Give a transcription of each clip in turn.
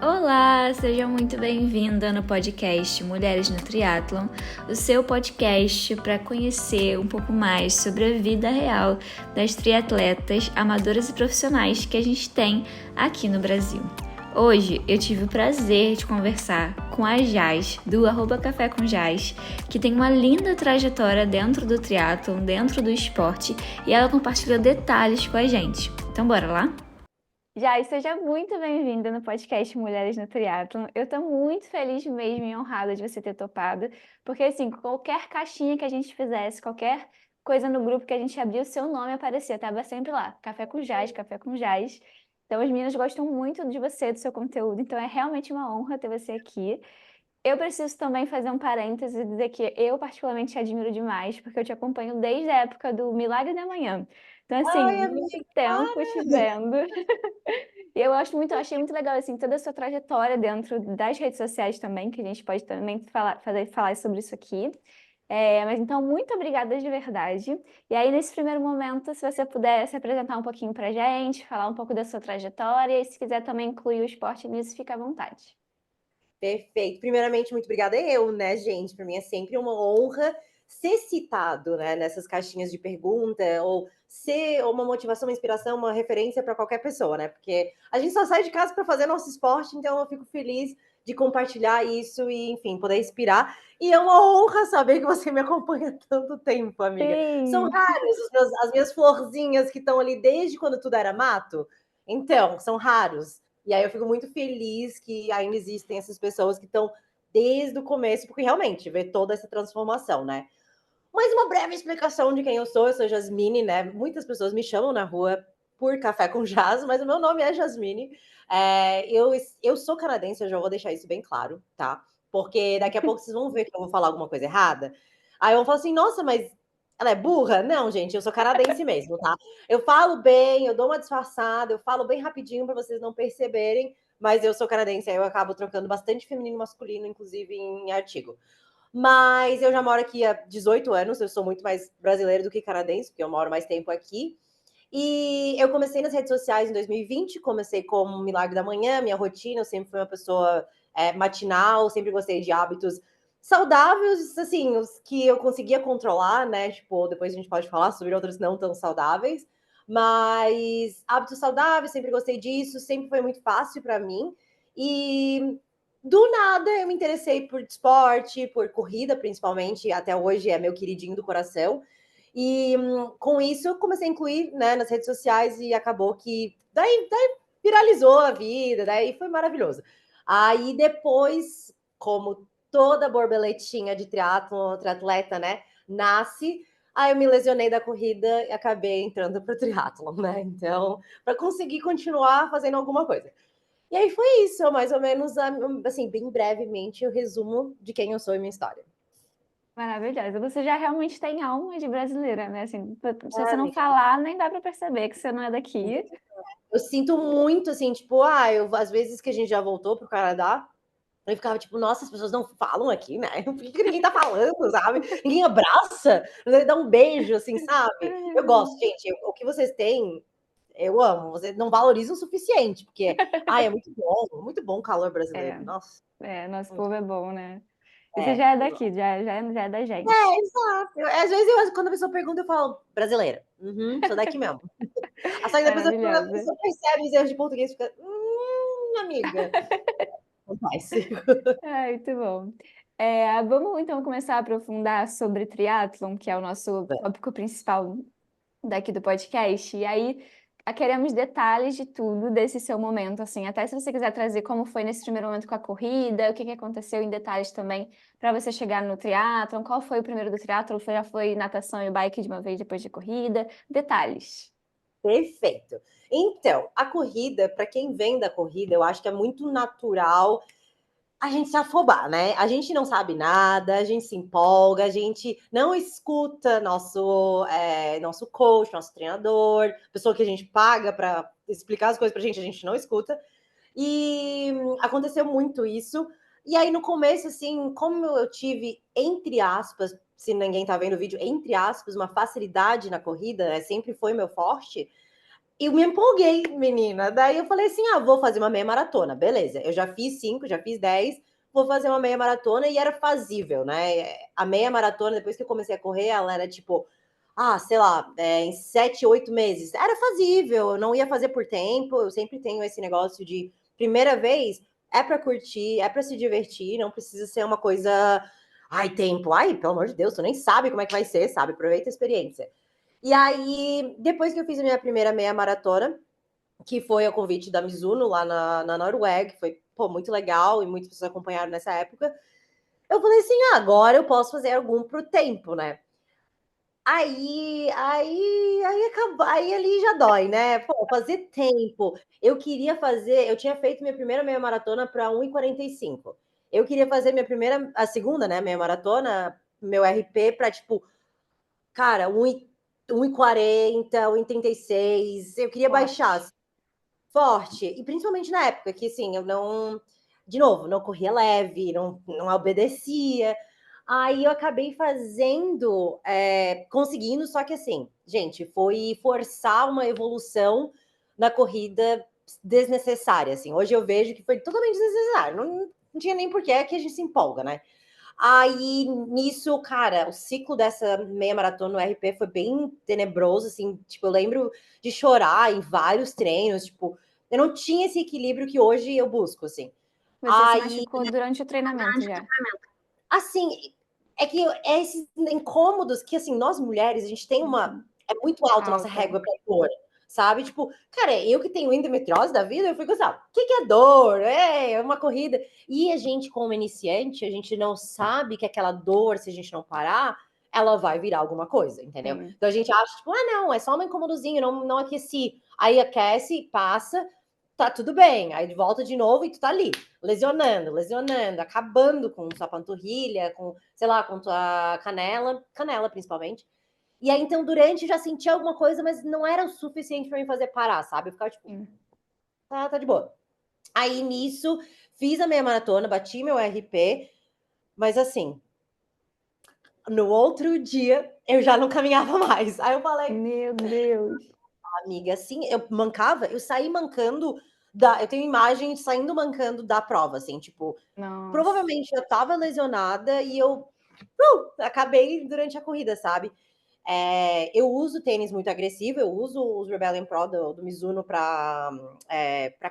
Olá, seja muito bem-vinda no podcast Mulheres no Triatlon, o seu podcast para conhecer um pouco mais sobre a vida real das triatletas amadoras e profissionais que a gente tem aqui no Brasil. Hoje eu tive o prazer de conversar com a Jaz, do @Café com Jaz, que tem uma linda trajetória dentro do triatlon, dentro do esporte, e ela compartilhou detalhes com a gente. Então bora lá? Jai, seja muito bem-vinda no podcast Mulheres no Triatlon. Eu tô muito feliz mesmo e honrada de você ter topado, porque assim, qualquer caixinha que a gente fizesse, qualquer coisa no grupo que a gente abria, o seu nome aparecia, tava sempre lá, Café com Jaz, Café com Jaz. Então as meninas gostam muito de você, do seu conteúdo, então é realmente uma honra ter você aqui. Eu preciso também fazer um parêntese e dizer que eu particularmente te admiro demais, porque eu te acompanho desde a época do Milagre da Manhã. Então, assim, Ai, muito amiga, tempo te para! vendo. E achei muito legal, assim, toda a sua trajetória dentro das redes sociais também, que a gente pode também falar sobre isso aqui. Mas então, muito obrigada de verdade. E aí, nesse primeiro momento, se você puder se apresentar um pouquinho pra gente, falar um pouco da sua trajetória, e se quiser também incluir o esporte nisso, fica à vontade. Perfeito. Primeiramente, muito obrigada eu, né, gente? Para mim é sempre uma honra ser citado, né, nessas caixinhas de pergunta, ou ser uma motivação, uma inspiração, uma referência para qualquer pessoa, né? Porque a gente só sai de casa para fazer nosso esporte, então eu fico feliz de compartilhar isso e, enfim, poder inspirar. E é uma honra saber que você me acompanha há tanto tempo, amiga. São Sim! raros as minhas florzinhas que estão ali desde quando tudo era mato. Então, são raros. E aí eu fico muito feliz que ainda existem essas pessoas que estão desde o começo, porque realmente vê toda essa transformação, né? Mas uma breve explicação de quem eu sou Jasmine, né? Muitas pessoas me chamam na rua por Café com Jazz, mas o meu nome é Jasmine. Eu sou canadense, eu já vou deixar isso bem claro, tá? Porque daqui a pouco vocês vão ver que eu vou falar alguma coisa errada. Aí eu vou falar assim, nossa, mas ela é burra? Não, gente, eu sou canadense mesmo, tá? Eu falo bem, eu dou uma disfarçada, eu falo bem rapidinho para vocês não perceberem, mas eu sou canadense, aí eu acabo trocando bastante feminino e masculino, inclusive em artigo. Mas eu já moro aqui há 18 anos, eu sou muito mais brasileira do que canadense, porque eu moro mais tempo aqui. E eu comecei nas redes sociais em 2020, comecei como Milagre da Manhã, minha rotina, eu sempre fui uma pessoa matinal, sempre gostei de hábitos saudáveis, assim, os que eu conseguia controlar, né? Tipo, depois a gente pode falar sobre outros não tão saudáveis, mas hábitos saudáveis, sempre gostei disso, sempre foi muito fácil para mim. E do nada eu me interessei por esporte, por corrida, principalmente, até hoje é meu queridinho do coração. E com isso eu comecei a incluir, né, nas redes sociais e acabou que daí viralizou a vida, daí foi maravilhoso. Aí depois, como toda borboletinha de triatlon, triatleta, né, nasce, aí eu me lesionei da corrida e acabei entrando para o triatlon, né? Então, para conseguir continuar fazendo alguma coisa. E aí foi isso, mais ou menos, assim, bem brevemente, o resumo de quem eu sou e minha história. Maravilhosa. Você já realmente tem alma de brasileira, né? Assim, se Ah, você não amiga, falar, nem dá pra perceber que você não é daqui. eu sinto muito, assim, tipo, às vezes que a gente já voltou pro Canadá, eu ficava tipo, nossa, as pessoas não falam aqui, né? Por que ninguém tá falando, sabe? Ninguém abraça, dá um beijo, assim, sabe? Eu gosto, gente, o que vocês têm, eu amo. Vocês não valorizam o suficiente, porque, muito bom o calor brasileiro, É, nossa. nosso povo é bom, né? E você É, já é eu daqui, já é da gente. exato. Às vezes, quando a pessoa pergunta, eu falo, brasileira. Uhum, sou daqui mesmo. Só que depois a Maravilhosa. pessoa percebe os erros de português e fica, amiga. Acontece. Muito bom. Vamos então começar a aprofundar sobre triatlon, que é o nosso tópico principal daqui do podcast. E aí, queremos detalhes de tudo desse seu momento, assim, até se você quiser trazer como foi nesse primeiro momento com a corrida, o que que aconteceu em detalhes também para você chegar no triatlon, qual foi o primeiro do triatlon, já foi natação e bike de uma vez depois de corrida, detalhes. Perfeito. Então, a corrida, para quem vem da corrida, eu acho que é muito natural a gente se afobar, né? A gente não sabe nada, a gente se empolga, a gente não escuta nosso coach, nosso treinador, pessoa que a gente paga para explicar as coisas pra gente não escuta. E aconteceu muito isso. E aí, no começo, assim, como eu tive, entre aspas, se ninguém tá vendo o vídeo, entre aspas, uma facilidade na corrida, sempre foi meu forte, eu me empolguei, menina. Daí eu falei assim: vou fazer uma meia maratona. Beleza, eu já fiz 5, já fiz 10, vou fazer uma meia maratona e era fazível, né? A meia maratona, depois que eu comecei a correr, ela era tipo, sei lá, em 7, 8 meses. Era fazível, eu não ia fazer por tempo. Eu sempre tenho esse negócio de primeira vez é para curtir, é para se divertir, não precisa ser uma coisa. Ai, tempo. Ai, pelo amor de Deus, tu nem sabe como é que vai ser, sabe? Aproveita a experiência. E aí, depois que eu fiz a minha primeira meia maratona, que foi a convite da Mizuno lá na Noruega, que foi muito legal e muitas pessoas acompanharam nessa época, eu falei assim: agora eu posso fazer algum pro tempo, né? Aí ali já dói, né? Pô, fazer tempo. Eu tinha feito minha primeira meia maratona para 1:45. Eu queria fazer a segunda, né, meia maratona, meu RP para tipo, cara, 1:40, 1:36. Eu queria baixar Forte. assim, forte. E principalmente na época que, assim, eu não. De novo, não corria leve, não obedecia. Aí eu acabei fazendo, conseguindo, só que assim, gente, foi forçar uma evolução na corrida desnecessária, assim. Hoje eu vejo que foi totalmente desnecessário. Não tinha nem porquê, é que a gente se empolga, né? Aí, nisso, cara, o ciclo dessa meia maratona no RP foi bem tenebroso, assim, tipo, eu lembro de chorar em vários treinos, tipo, eu não tinha esse equilíbrio que hoje eu busco, assim. Você se Aí, machucou durante o treinamento já. assim, é que é esses incômodos que, assim, nós mulheres, a gente tem Uhum. é muito alta a nossa Alta. régua pra dor, sabe? Tipo, cara, eu que tenho endometriose da vida, eu fico assim, o que é dor? É uma corrida. E a gente, como iniciante, a gente não sabe que aquela dor, se a gente não parar, ela vai virar alguma coisa, entendeu? Sim. Então a gente acha, tipo, não, é só um incômodozinho, não aqueci. Aí aquece, passa, tá tudo bem. Aí volta de novo e tu tá ali, lesionando, acabando com sua panturrilha, com, sei lá, com tua canela principalmente. E aí, então, durante já senti alguma coisa, mas não era o suficiente para me fazer parar, sabe? Eu ficava tipo, Sim. tá de boa. Aí nisso, fiz a meia maratona, bati meu RP, mas assim, no outro dia eu já não caminhava mais. Aí eu falei, Meu Deus. amiga, assim, eu saí mancando eu tenho imagem saindo mancando da prova, assim, tipo, Nossa. provavelmente eu tava lesionada e eu acabei durante a corrida, sabe? Eu uso tênis muito agressivo, eu uso os Rebellion Pro do Mizuno para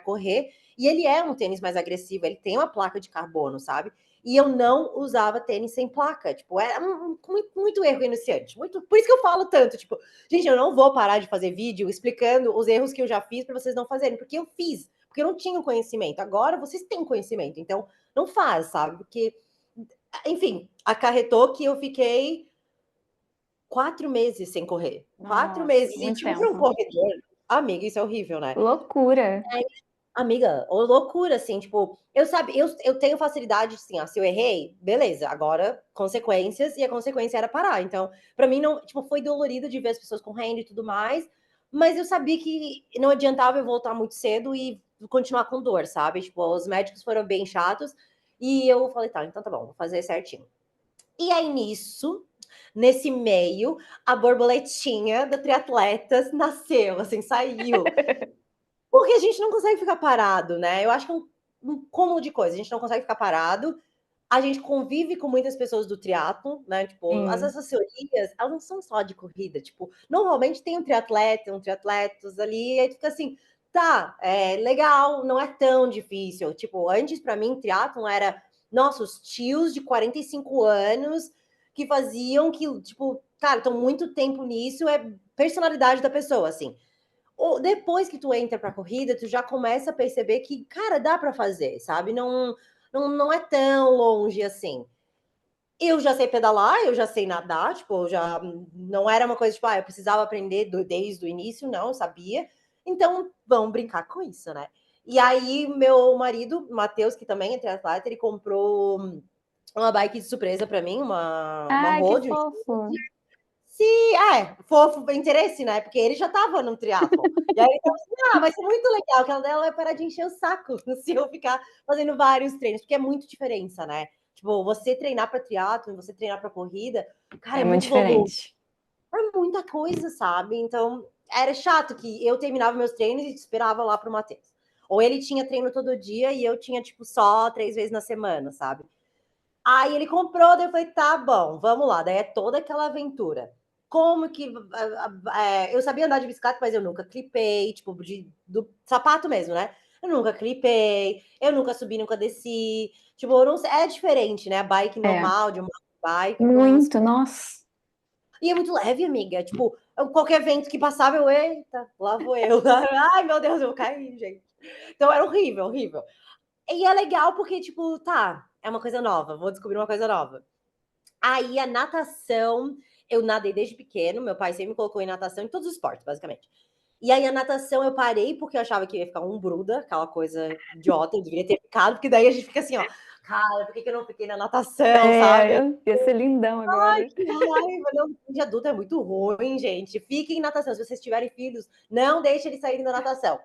correr, e ele é um tênis mais agressivo, ele tem uma placa de carbono, sabe? E eu não usava tênis sem placa, tipo, era muito erro iniciante, muito, por isso que eu falo tanto, tipo, gente, eu não vou parar de fazer vídeo explicando os erros que eu já fiz para vocês não fazerem, porque eu fiz, porque eu não tinha conhecimento, agora vocês têm conhecimento, então não faz, sabe? Porque, enfim, acarretou que eu fiquei 4 meses sem correr. 4 meses. Nossa, E, muito tipo, para um tempo. corredor, amiga, isso é horrível, né? Loucura. Amiga, loucura, assim, tipo, eu tenho facilidade, assim, se eu errei, beleza, agora consequências, e a consequência era parar. Então, pra mim, não, tipo, foi dolorido de ver as pessoas correndo e tudo mais, mas eu sabia que não adiantava eu voltar muito cedo e continuar com dor, sabe? Tipo, os médicos foram bem chatos, e eu falei, tá, então tá bom, vou fazer certinho. E aí, nesse meio, a borboletinha da Triatletas nasceu, assim, saiu. Porque a gente não consegue ficar parado, né? Eu acho que é um cúmulo de coisas. A gente não consegue ficar parado. A gente convive com muitas pessoas do triatlo, né? Tipo, as Sim. assessorias, elas não são só de corrida. Tipo, normalmente tem um triatleta, um triatletas ali, e aí fica assim, tá, legal, não é tão difícil. Tipo, antes para mim, triatlon era nossos tios de 45 anos que faziam que, tipo, cara, estão muito tempo nisso, é personalidade da pessoa, assim. Ou depois que tu entra pra corrida, tu já começa a perceber que, cara, dá para fazer, sabe? Não é tão longe assim. Eu já sei pedalar, eu já sei nadar, tipo, já não era uma coisa tipo, eu precisava aprender desde o início, não, eu sabia. Então, vamos brincar com isso, né? E aí, meu marido, Matheus, que também é triatleta, ele comprou uma bike de surpresa para mim, uma Ai, que road. fofo. Sim, fofo, interesse, né? Porque ele já tava no triatlon. E aí ele falou assim, vai ser muito legal, que ela dela vai parar de encher o saco se eu ficar fazendo vários treinos, porque é muito diferença, né? Tipo, você treinar para triatlon, você treinar para corrida, cara, É é muito muito volume, diferente. é muita coisa, sabe? Então, era chato que eu terminava meus treinos e esperava lá pro Matheus. Ou ele tinha treino todo dia e eu tinha, tipo, só 3 vezes na semana, sabe? Aí ele comprou, daí eu falei, tá bom, vamos lá. Daí é toda aquela aventura. Como que. Eu sabia andar de bicicleta, mas eu nunca clipei, tipo, do sapato mesmo, né? Eu nunca clipei, eu nunca subi, nunca desci. Tipo, eu não sei, é diferente, né? A bike É, normal, de uma bike com. muito, nossa. E é muito leve, amiga. Tipo, qualquer vento que passava, eu, eita, lá vou eu. Ai, meu Deus, eu caí, gente. Então era horrível, horrível. E é legal porque, tipo, tá, é uma coisa nova, vou descobrir uma coisa nova. Aí a natação, eu nadei desde pequeno, meu pai sempre me colocou em natação, em todos os esportes, basicamente. E aí a natação eu parei porque eu achava que ia ficar um bruda, aquela coisa idiota, eu deveria ter ficado, porque daí a gente fica assim, ó, cara, por que eu não fiquei na natação, sabe? Ia ser lindão Ai, agora. que raiva, não, de adulto é muito ruim, gente. Fiquem em natação, se vocês tiverem filhos, não deixem eles saírem da natação.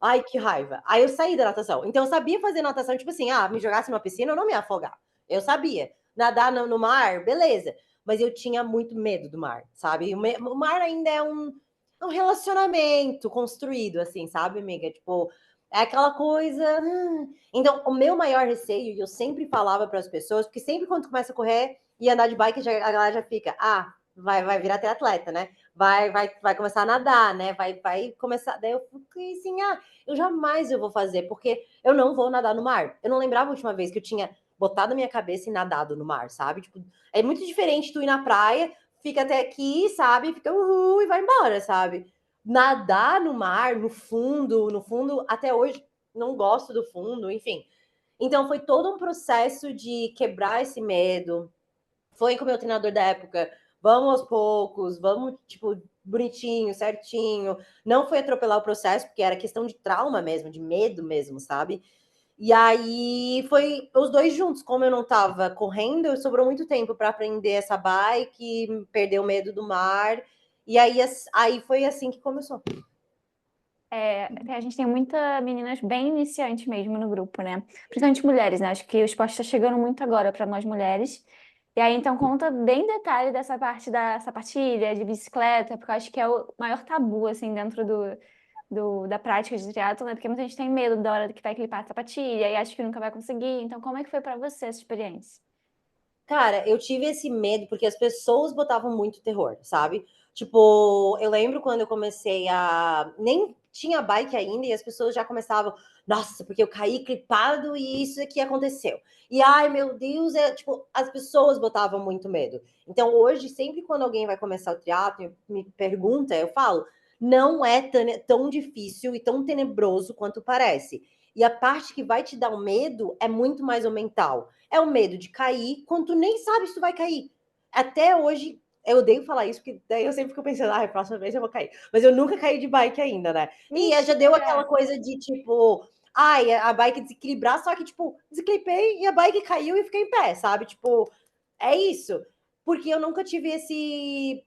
Ai, que raiva. Aí eu saí da natação. Então eu sabia fazer natação, tipo assim, me jogasse numa piscina, eu não me ia afogar. Eu sabia. Nadar no mar, beleza. Mas eu tinha muito medo do mar, sabe? O mar ainda é um relacionamento construído, assim, sabe, amiga? Tipo, é aquela coisa. Então, o meu maior receio, e eu sempre falava para as pessoas, porque sempre quando começa a correr e andar de bike, a galera já fica, vai virar triatleta, né? Vai começar a nadar, né? Vai começar. Daí eu fiquei assim, eu jamais eu vou fazer, porque eu não vou nadar no mar. Eu não lembrava a última vez que eu tinha botado a minha cabeça e nadado no mar, sabe? Tipo, é muito diferente tu ir na praia, fica até aqui, sabe? Fica e vai embora, sabe? Nadar no mar, no fundo, até hoje não gosto do fundo, enfim. Então foi todo um processo de quebrar esse medo. Foi com o meu treinador da época, vamos aos poucos, vamos, tipo, bonitinho, certinho. Não foi atropelar o processo, porque era questão de trauma mesmo, de medo mesmo, sabe? E aí foi os dois juntos. Como eu não tava correndo, sobrou muito tempo para aprender essa bike, perder o medo do mar. E aí foi assim que começou. A gente tem muitas meninas bem iniciantes mesmo no grupo, né? Principalmente mulheres, né? Acho que o esporte está chegando muito agora para nós mulheres. E aí, então, conta bem detalhe dessa parte da sapatilha, de bicicleta, porque eu acho que é o maior tabu, assim, dentro da prática de triatlo, né? Porque muita gente tem medo da hora que vai clipar a sapatilha e acha que nunca vai conseguir. Então, como é que foi para você essa experiência? Cara, eu tive esse medo porque as pessoas botavam muito terror, sabe? Tipo, eu lembro quando eu comecei a. Nem tinha bike ainda e as pessoas já começavam. Nossa, porque eu caí clipado e isso aqui aconteceu. E ai, meu Deus, tipo, as pessoas botavam muito medo. Então, hoje, sempre quando alguém vai começar o triatlo e me pergunta, eu falo, não é tão difícil e tão tenebroso quanto parece. E a parte que vai te dar o medo é muito mais o mental. É o medo de cair quando tu nem sabe se tu vai cair. Até hoje, eu odeio falar isso, porque daí eu sempre fico pensando, a próxima vez eu vou cair. Mas eu nunca caí de bike ainda, né? E já deu aquela Mentira! coisa de, tipo, a bike desequilibrar, só que, tipo, desequilibrei e a bike caiu e fiquei em pé, sabe? Tipo, é isso. Porque eu nunca tive esse...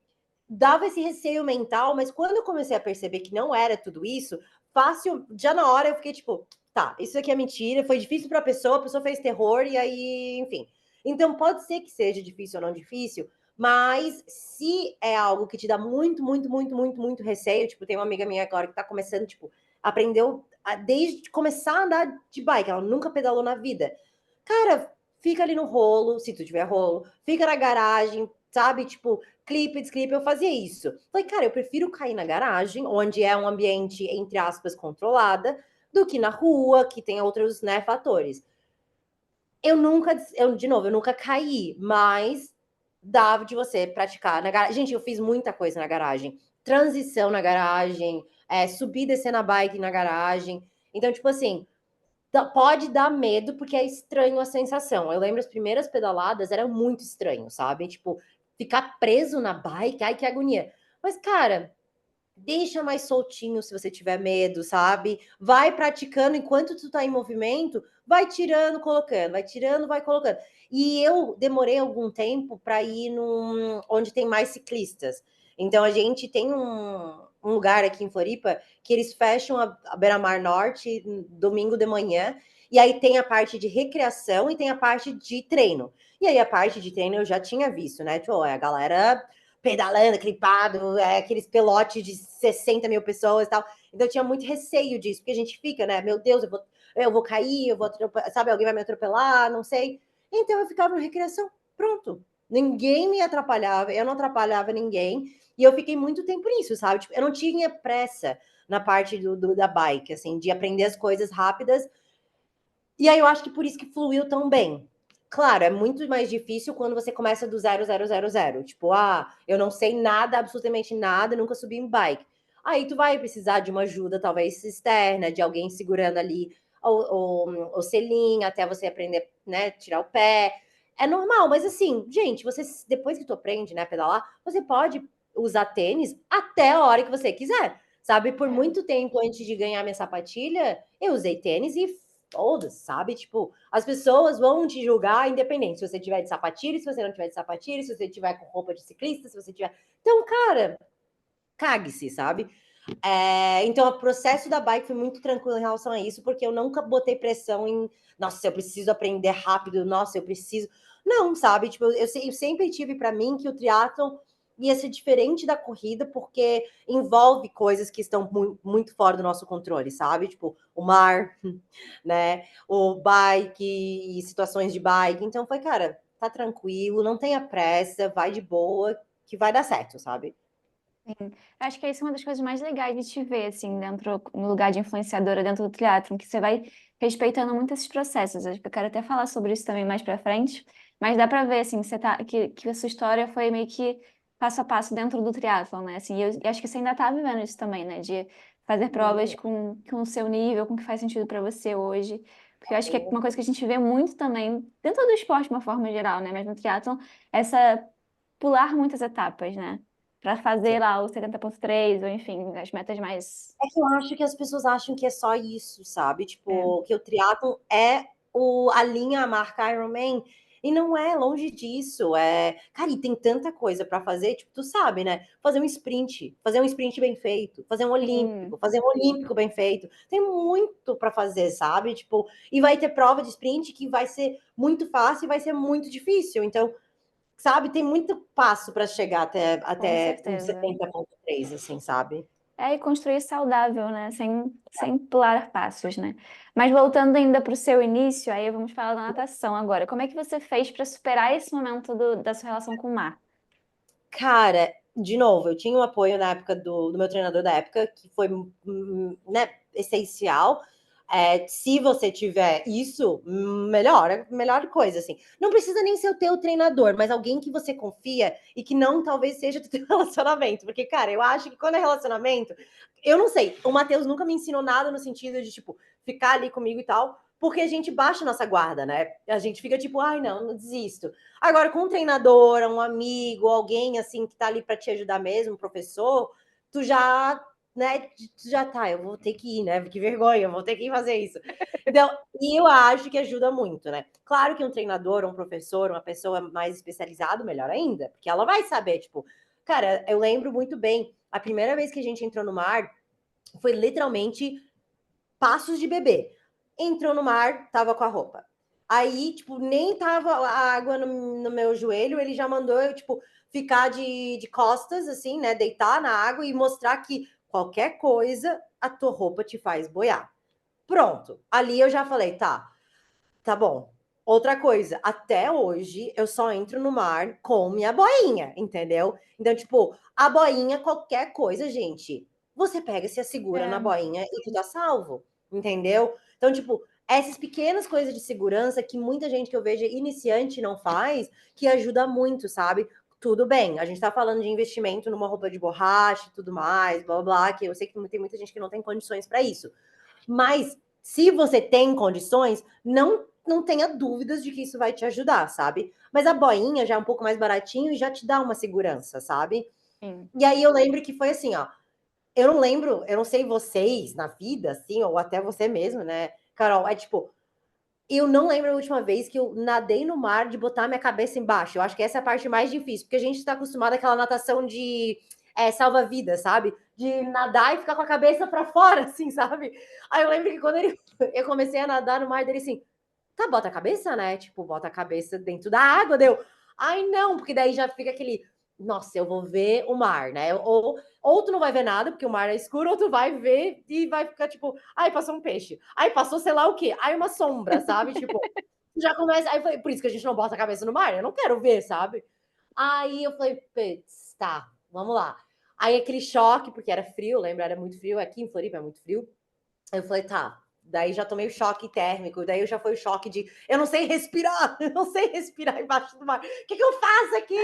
Dava esse receio mental, mas quando eu comecei a perceber que não era tudo isso, fácil, já na hora eu fiquei, tipo, tá, isso aqui é mentira, foi difícil para a pessoa fez terror e aí, enfim. Então pode ser que seja difícil ou não difícil, mas se é algo que te dá muito, muito, muito, muito, muito receio, tipo, tem uma amiga minha agora que tá começando, tipo, aprendeu desde começar a andar de bike, ela nunca pedalou na vida. Cara, fica ali no rolo, se tu tiver rolo, fica na garagem, sabe? Tipo, clipe, desclipe, eu fazia isso. Falei, cara, eu prefiro cair na garagem, onde é um ambiente, entre aspas, controlada, do que na rua, que tem outros, né, fatores. De novo, eu nunca caí, mas dava de você praticar na garagem. Gente, eu fiz muita coisa na garagem. Transição na garagem, subir e descer na bike na garagem. Então, tipo assim, pode dar medo, porque é estranho a sensação. Eu lembro as primeiras pedaladas, era muito estranho, sabe? Tipo, ficar preso na bike, ai que agonia. Mas, cara, deixa mais soltinho se você tiver medo, sabe? Vai praticando enquanto tu tá em movimento, vai tirando, colocando, vai tirando, vai colocando. E eu demorei algum tempo para ir onde tem mais ciclistas. Então a gente tem um lugar aqui em Floripa que eles fecham a Beira-Mar Norte domingo de manhã, e aí tem a parte de recreação e tem a parte de treino. E aí a parte de treino eu já tinha visto, né? Tipo, a galera pedalando, clipado, aqueles pelotes de 60 mil pessoas e tal. Então eu tinha muito receio disso, porque a gente fica, né? Meu Deus, eu vou cair, eu vou atropelar, sabe? Alguém vai me atropelar, não sei. Então eu ficava na recreação, pronto. Ninguém me atrapalhava, eu não atrapalhava ninguém. E eu fiquei muito tempo nisso, sabe? Tipo, eu não tinha pressa na parte da bike, assim, de aprender as coisas rápidas. E aí eu acho que por isso que fluiu tão bem. Claro, é muito mais difícil quando você começa do 0, 0, 0, 0. Tipo, eu não sei nada, absolutamente nada, nunca subi em bike. Aí tu vai precisar de uma ajuda, talvez externa, de alguém segurando ali o selim até você aprender, né, tirar o pé. É normal, mas assim, gente, você depois que tu aprende, né, pedalar, você pode usar tênis até a hora que você quiser. Sabe, por muito tempo antes de ganhar minha sapatilha, eu usei tênis e todas, sabe? Tipo, as pessoas vão te julgar independente se você tiver de sapatilha, se você não tiver de sapatilha, se você tiver com roupa de ciclista, se você tiver. Então, cara, cague-se, sabe? Então, o processo da bike foi muito tranquilo em relação a isso, porque eu nunca botei pressão em, nossa, eu preciso aprender rápido, nossa, eu preciso. Não, sabe? Tipo, eu sempre tive para mim que o triatlon ia ser diferente da corrida, porque envolve coisas que estão muito fora do nosso controle, sabe? Tipo, o mar, né? O bike e situações de bike. Então foi, cara, tá tranquilo, não tenha pressa, vai de boa, que vai dar certo, sabe? Sim. Acho que isso é uma das coisas mais legais de te ver, assim, dentro, no lugar de influenciadora dentro do teatro, que você vai respeitando muito esses processos. Acho que eu quero até falar sobre isso também mais pra frente, mas dá pra ver, assim, que a sua história foi meio que passo a passo dentro do triatlon, né? Assim, e acho que você ainda tá vivendo isso também, né? De fazer provas com o seu nível, com o que faz sentido pra você hoje. Porque eu acho que é uma coisa que a gente vê muito também, dentro do esporte de uma forma geral, né? Mas no triatlon, essa pular muitas etapas, né? Para fazer lá o 70,3 ou enfim, as metas mais. É que eu acho que as pessoas acham que é só isso, sabe? É, Tipo, que o triatlon é a linha, a marca Ironman. E não é longe disso. Cara, e tem tanta coisa para fazer, tipo, tu sabe, né? Fazer um sprint bem feito, sim, fazer um olímpico bem feito. Tem muito para fazer, sabe? Tipo, e vai ter prova de sprint que vai ser muito fácil e vai ser muito difícil. Então, sabe, tem muito passo para chegar com até um certeza. 70,3, assim, sabe? E construir saudável, né? Sem pular passos, né? Mas voltando ainda para o seu início, aí vamos falar da natação agora. Como é que você fez para superar esse momento da sua relação com o mar? Cara, de novo, eu tinha um apoio na época do meu treinador da época, que foi, né, essencial. Se você tiver isso, melhor coisa, assim. Não precisa nem ser o teu treinador, mas alguém que você confia e que não talvez seja do teu relacionamento. Porque, cara, eu acho que quando é relacionamento, eu não sei, o Matheus nunca me ensinou nada no sentido de, tipo, ficar ali comigo e tal, porque a gente baixa a nossa guarda, né? A gente fica tipo, ai, não desisto. Agora, com um treinador, um amigo, alguém assim que tá ali para te ajudar mesmo, um professor, tu já, né, tu já tá, eu vou ter que ir, né? Que vergonha, eu vou ter que ir fazer isso. Então, e eu acho que ajuda muito, né? Claro que um treinador, um professor, uma pessoa mais especializada, melhor ainda, porque ela vai saber, tipo, cara, eu lembro muito bem, a primeira vez que a gente entrou no mar foi literalmente passos de bebê. Entrou no mar, tava com a roupa. Aí, tipo, nem tava a água no meu joelho, ele já mandou eu, tipo, ficar de costas, assim, né? Deitar na água e mostrar que qualquer coisa a tua roupa te faz boiar. Pronto. Ali eu já falei, tá bom. Outra coisa, até hoje eu só entro no mar com minha boinha, entendeu? Então, tipo, a boinha, qualquer coisa, gente, você pega, se segura na É, boinha e tu tá salvo, entendeu? Então, tipo, essas pequenas coisas de segurança que muita gente que eu vejo iniciante não faz, que ajuda muito, sabe? Tudo bem, a gente tá falando de investimento numa roupa de borracha e tudo mais, blá blá blá, que eu sei que tem muita gente que não tem condições para isso. Mas se você tem condições, não tenha dúvidas de que isso vai te ajudar, sabe? Mas a boinha já é um pouco mais baratinho e já te dá uma segurança, sabe? sim. E aí eu lembro que foi assim, ó. Eu não lembro, eu não sei vocês na vida, assim, ou até você mesmo, né, Carol? É tipo, eu não lembro a última vez que eu nadei no mar de botar minha cabeça embaixo. Eu acho que essa é a parte mais difícil, porque a gente está acostumado àquela natação de salva-vida, sabe? De nadar e ficar com a cabeça para fora, assim, sabe? Aí eu lembro que quando eu comecei a nadar no mar dele, assim, tá, bota a cabeça, né? Tipo, bota a cabeça dentro da água, deu. Ai, não, porque daí já fica aquele. nossa, eu vou ver o mar, né? Ou tu não vai ver nada, porque o mar é escuro, ou tu vai ver e vai ficar tipo, ai, passou um peixe. Ai, passou sei lá o quê. Ai, uma sombra, sabe? Tipo, já começa. Aí eu falei, por isso que a gente não bota a cabeça no mar, eu não quero ver, sabe? Aí eu falei, putz, tá, vamos lá. Aí aquele choque, porque era frio, lembra? Era muito frio. Aqui em Floripa é muito frio. Aí eu falei, tá. Daí já tomei o choque térmico, daí já foi o choque de eu não sei respirar, eu não sei respirar embaixo do mar. O que eu faço aqui?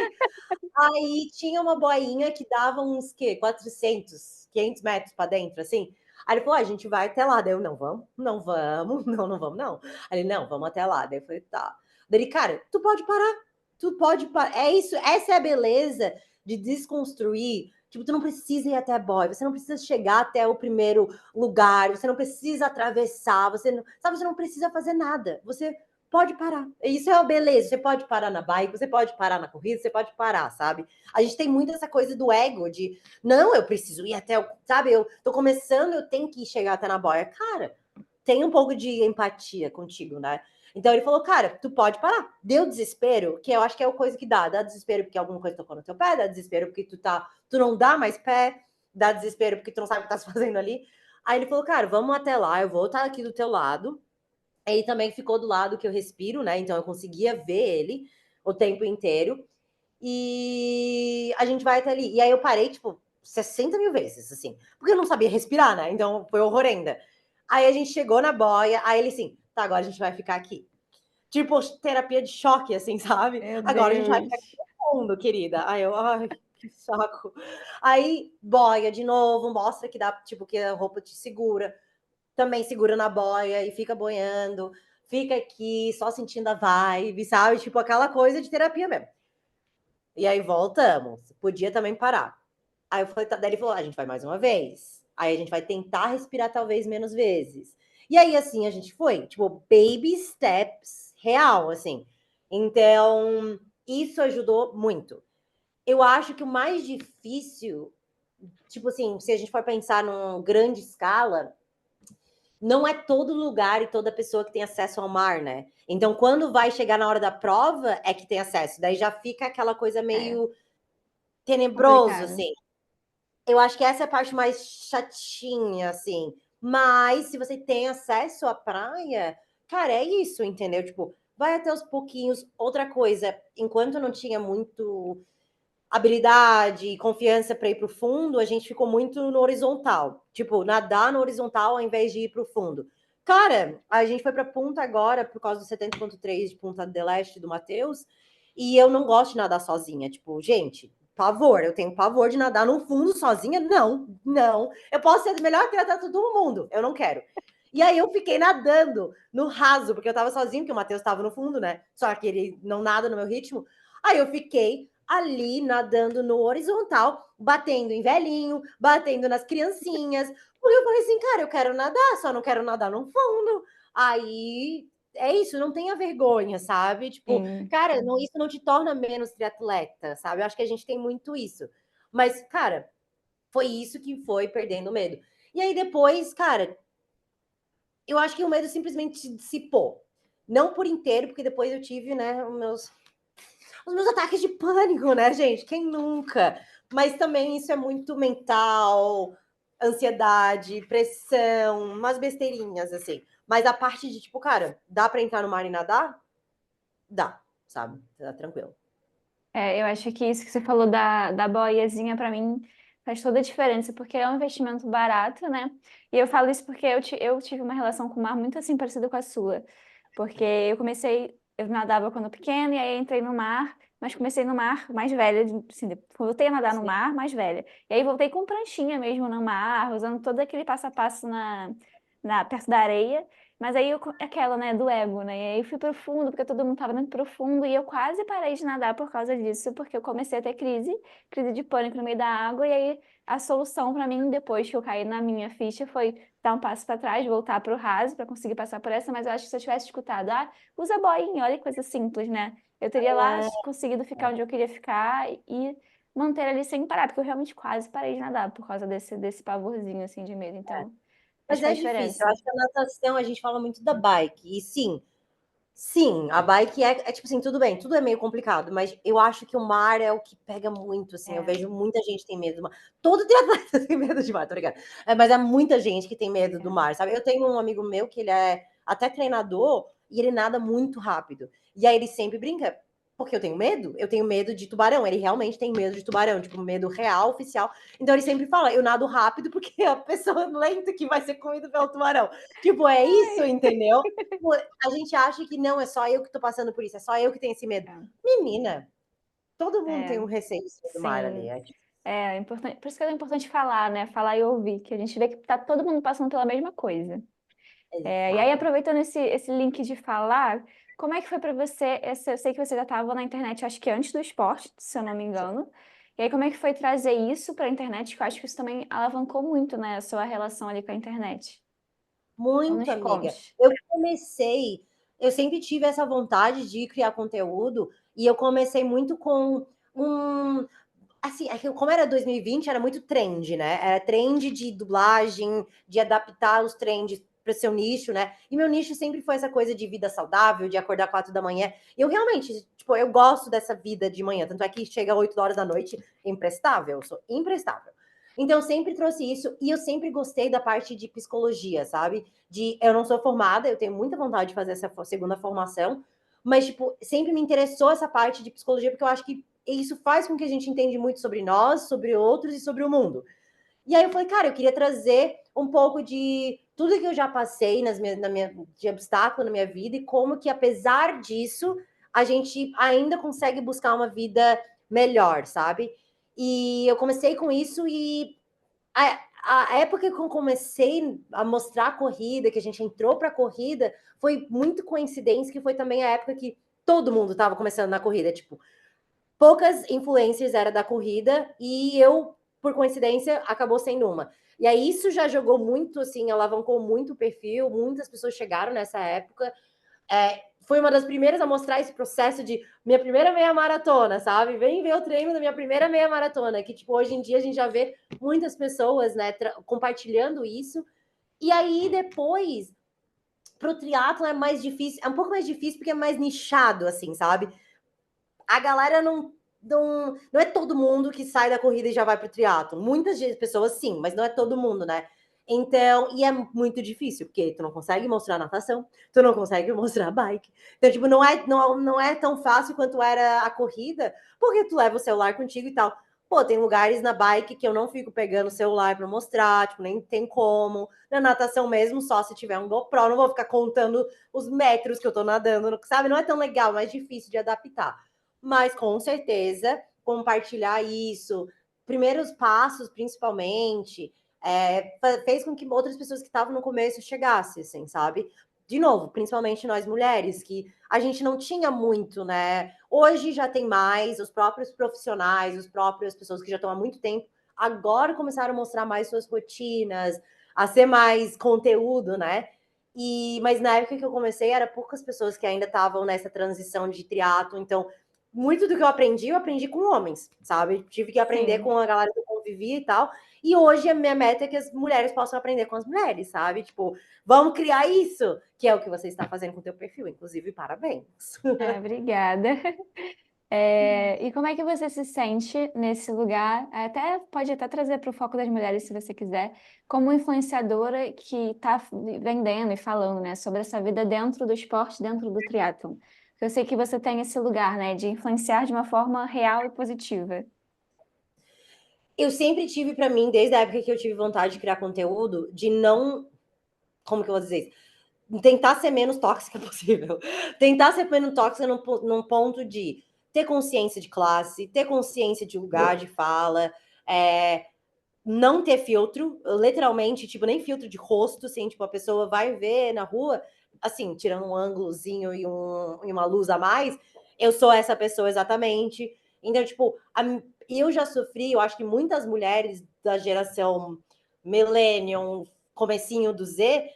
Aí tinha uma boinha que dava uns, 400, 500 metros para dentro, assim. Aí ele falou, a gente vai até lá. Daí eu, não vamos, não vamos, não vamos, não. Aí ele, não, vamos até lá. Daí eu falei, tá. Daí ele, cara, tu pode parar, tu pode parar. É isso, essa é a beleza de desconstruir. Tipo, tu não precisa ir até a boia, você não precisa chegar até o primeiro lugar, você não precisa atravessar, você não, sabe, você não precisa fazer nada. Você pode parar. Isso é a beleza. Você pode parar na bike, você pode parar na corrida, você pode parar, sabe? A gente tem muito essa coisa do ego, de não, eu preciso ir até o. Sabe, eu tô começando, eu tenho que chegar até na boia. Cara, tem um pouco de empatia contigo, né? Então ele falou, cara, tu pode parar. Deu desespero, que eu acho que é a coisa que dá. Dá desespero porque alguma coisa tocou no teu pé, dá desespero porque tu não dá mais pé, dá desespero porque tu não sabe o que tá fazendo ali. Aí ele falou, cara, vamos até lá, eu vou estar aqui do teu lado. Ele também ficou do lado que eu respiro, né? Então eu conseguia ver ele o tempo inteiro. E a gente vai até ali. E aí eu parei, tipo, 60 mil vezes, assim. Porque eu não sabia respirar, né? Então foi horrorenda. Aí a gente chegou na boia, aí ele assim, tá, agora a gente vai ficar aqui. Tipo, terapia de choque, assim, sabe? Meu Agora a gente vai ficar aqui Deus. no fundo, querida. Aí eu, ai, que saco. Aí, boia de novo, mostra que dá, tipo, que a roupa te segura também segura na boia e fica boiando, fica aqui só sentindo a vibe, sabe? Tipo aquela coisa de terapia mesmo. E aí voltamos. Podia também parar. Aí eu falei, daí ele falou: a gente vai mais uma vez. Aí a gente vai tentar respirar talvez menos vezes. E aí, assim, a gente foi, tipo, baby steps real, assim. Então, isso ajudou muito. Eu acho que o mais difícil, tipo assim, se a gente for pensar numa grande escala, não é todo lugar e toda pessoa que tem acesso ao mar, né? Então, quando vai chegar na hora da prova, é que tem acesso. Daí já fica aquela coisa É, meio tenebroso, complicado. assim. Eu acho que essa é a parte mais chatinha, assim. Mas se você tem acesso à praia, cara, é isso, entendeu? Tipo, vai até os pouquinhos. Outra coisa, enquanto não tinha muito habilidade e confiança para ir para o fundo, a gente ficou muito no horizontal. Tipo, nadar no horizontal ao invés de ir para o fundo. Cara, a gente foi para Punta agora por causa do 70.3 de Punta del Este do Matheus, e eu não gosto de nadar sozinha. Tipo, gente, pavor, eu tenho pavor de nadar no fundo sozinha? Não, não. Eu posso ser a melhor triatleta do mundo, eu não quero. E aí eu fiquei nadando no raso, porque eu tava sozinho, porque o Matheus tava no fundo, né? Só que ele não nada no meu ritmo. Aí eu fiquei ali nadando no horizontal, batendo em velhinho, batendo nas criancinhas. Porque eu falei assim, cara, eu quero nadar, só não quero nadar no fundo. Aí é isso, não tenha vergonha, sabe? Tipo, Sim. cara, não, isso não te torna menos triatleta, sabe? Eu acho que a gente tem muito isso. Mas, cara, foi isso que foi perdendo o medo. E aí depois, cara, eu acho que o medo simplesmente se dissipou. Não por inteiro, porque depois eu tive, né, os meus ataques de pânico, né, gente? Quem nunca? Mas também isso é muito mental, ansiedade, pressão, umas besteirinhas, assim. Mas a parte de, tipo, cara, dá pra entrar no mar e nadar? Dá, sabe? Tá tranquilo. É, eu acho que isso que você falou da boiazinha, pra mim, faz toda a diferença, porque é um investimento barato, né? E eu falo isso porque eu tive uma relação com o mar muito assim, parecida com a sua. Porque eu nadava quando pequena, e aí entrei no mar, mas comecei no mar mais velha, assim, voltei a nadar no Sim. mar mais velha. E aí voltei com pranchinha mesmo no mar, usando todo aquele passo a passo perto da areia. Mas aí aquela, né, do ego, né? E aí eu fui pro fundo, porque todo mundo tava dentro pro fundo, e eu quase parei de nadar por causa disso, porque eu comecei a ter crise de pânico no meio da água, e aí a solução pra mim, depois que eu caí na minha ficha, foi dar um passo para trás, voltar pro raso para conseguir passar por essa, mas eu acho que se eu tivesse escutado, usa boinha, olha que coisa simples, né? Eu teria lá É, conseguido ficar onde eu queria ficar e manter ali sem parar, porque eu realmente quase parei de nadar por causa desse pavorzinho, assim, de medo. Então, acho mas que é faz difícil. Eu diferença. acho que a natação, a gente fala muito da bike. E sim, Sim, a bike tipo assim, tudo bem, tudo é meio complicado, mas eu acho que o mar é o que pega muito, assim, eu vejo muita gente tem medo do mar. Todo triatleta tem medo de mar, tô ligado? Mas há muita gente que tem medo do mar, sabe? Eu tenho um amigo meu que ele é até treinador e ele nada muito rápido. E aí ele sempre brinca, porque eu tenho medo de tubarão. Ele realmente tem medo de tubarão, tipo, medo real, oficial. Então ele sempre fala, eu nado rápido porque é a pessoa lenta que vai ser comida pelo tubarão. Tipo, é isso, entendeu? A gente acha que não, é só eu que tô passando por isso, é só eu que tenho esse medo. Menina, todo mundo tem É, um receio do mar ali. sim. É importante, por isso que é importante falar, né? Falar e ouvir, que a gente vê que tá todo mundo passando pela mesma coisa. E aí, Exato. aproveitando esse link de falar, como é que foi para você? Eu sei que você já estava na internet, acho que antes do esporte, se eu não me engano. E aí, como é que foi trazer isso para a internet? Que eu acho que isso também alavancou muito, né, a sua relação ali com a internet. Então, Muito, nos amiga. conte. Eu sempre tive essa vontade de criar conteúdo e eu comecei muito com um. Assim, como era 2020, era muito trend, né? Era trend de dublagem, de adaptar os trends para o seu nicho, né? E meu nicho sempre foi essa coisa de vida saudável, de acordar 4 da manhã. Eu realmente, tipo, eu gosto dessa vida de manhã, tanto é que chega 8 horas da noite, imprestável, eu sou imprestável. Então, eu sempre trouxe isso e eu sempre gostei da parte de psicologia, sabe? Eu não sou formada, eu tenho muita vontade de fazer essa segunda formação, mas, tipo, sempre me interessou essa parte de psicologia, porque eu acho que isso faz com que a gente entenda muito sobre nós, sobre outros e sobre o mundo. E aí eu falei, cara, eu queria trazer um pouco de tudo que eu já passei de obstáculo na minha vida e como que, apesar disso, a gente ainda consegue buscar uma vida melhor, sabe? E eu comecei com isso e a época que eu comecei a mostrar a corrida, que a gente entrou para a corrida, foi muito coincidência que foi também a época que todo mundo estava começando na corrida, tipo, poucas influencers era da corrida e eu, por coincidência, acabou sendo uma. E aí isso já jogou muito, assim, alavancou muito o perfil, muitas pessoas chegaram nessa época. Foi uma das primeiras a mostrar esse processo de minha primeira meia maratona, sabe? Vem ver o treino da minha primeira meia maratona, que, tipo, hoje em dia a gente já vê muitas pessoas, né, compartilhando isso. E aí, depois, pro triatlo é mais difícil, é um pouco mais difícil porque é mais nichado, assim, sabe? A galera não é todo mundo que sai da corrida e já vai pro triatlo. Muitas pessoas sim, mas não é todo mundo, né? Então, e é muito difícil, porque tu não consegue mostrar natação, tu não consegue mostrar bike. Então, tipo, não é tão fácil quanto era a corrida, porque tu leva o celular contigo e tal. Pô, tem lugares na bike que eu não fico pegando o celular para mostrar, tipo, nem tem como. Na natação mesmo, só se tiver um GoPro, não vou ficar contando os metros que eu tô nadando, sabe? Não é tão legal, mais difícil de adaptar. Mas com certeza compartilhar isso, primeiros passos principalmente, fez com que outras pessoas que estavam no começo chegassem, assim, sabe? De novo, principalmente nós mulheres, que a gente não tinha muito, né? Hoje já tem mais, os próprios profissionais, as próprias pessoas que já estão há muito tempo, agora começaram a mostrar mais suas rotinas, a ser mais conteúdo, né? Mas na época que eu comecei, era poucas pessoas que ainda estavam nessa transição de triatlo, então muito do que eu aprendi com homens, sabe? Tive que aprender Sim. com a galera que eu convivi e tal. E hoje a minha meta é que as mulheres possam aprender com as mulheres, sabe? Tipo, vamos criar isso, que é o que você está fazendo com o teu perfil, inclusive, parabéns. Obrigada. E como é que você se sente nesse lugar? Pode até trazer para o foco das mulheres, se você quiser, como influenciadora que está vendendo e falando, né, sobre essa vida dentro do esporte, dentro do triatlon. Eu sei que você tem esse lugar, né, de influenciar de uma forma real e positiva. Eu sempre tive para mim, desde a época que eu tive vontade de criar conteúdo, de não. Como que eu vou dizer isso? Tentar ser menos tóxica possível. Tentar ser menos tóxica num ponto de ter consciência de classe, ter consciência de lugar de fala, não ter filtro, literalmente, tipo, nem filtro de rosto, assim, tipo, a pessoa vai ver na rua, assim, tirando um ângulozinho e uma luz a mais, eu sou essa pessoa exatamente. Então, tipo, eu já sofri, eu acho que muitas mulheres da geração millennium, comecinho do Z,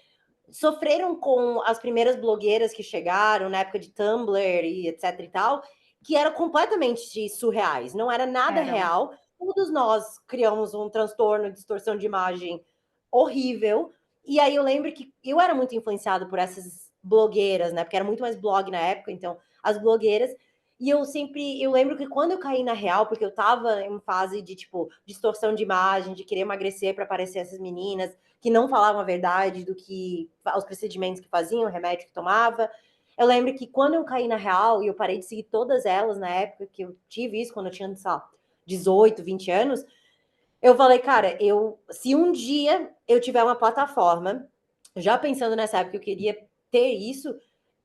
sofreram com as primeiras blogueiras que chegaram na época de Tumblr e etc e tal, que eram completamente surreais, não era nada Eram. real. Todos nós criamos um transtorno, distorção de imagem horrível. E aí eu lembro que eu era muito influenciado por essas blogueiras, né? Porque era muito mais blog na época, então as blogueiras. E eu lembro que quando eu caí na real, porque eu tava em fase de, tipo, distorção de imagem, de querer emagrecer para parecer essas meninas que não falavam a verdade do que os procedimentos que faziam, o remédio que tomava. Eu lembro que quando eu caí na real e eu parei de seguir todas elas na época que eu tive isso, quando eu tinha, sei lá, 18, 20 anos, eu falei, cara, se um dia eu tiver uma plataforma, já pensando nessa época que eu queria ter isso,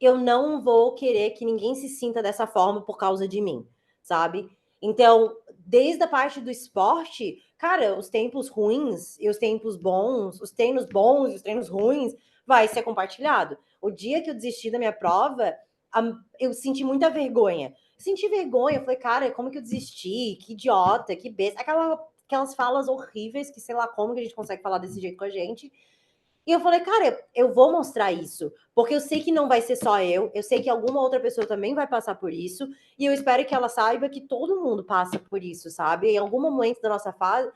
eu não vou querer que ninguém se sinta dessa forma por causa de mim, sabe? Então, desde a parte do esporte, cara, os tempos ruins e os tempos bons, os treinos e os treinos ruins, vai ser compartilhado. O dia que eu desisti da minha prova, eu senti muita vergonha. Senti vergonha, eu falei, cara, como que eu desisti? Que idiota, que besta. Aquelas falas horríveis que sei lá como que a gente consegue falar desse jeito com a gente. E eu falei, cara, eu vou mostrar isso, porque eu sei que não vai ser só eu sei que alguma outra pessoa também vai passar por isso, e eu espero que ela saiba que todo mundo passa por isso, sabe? Em algum momento da nossa fase,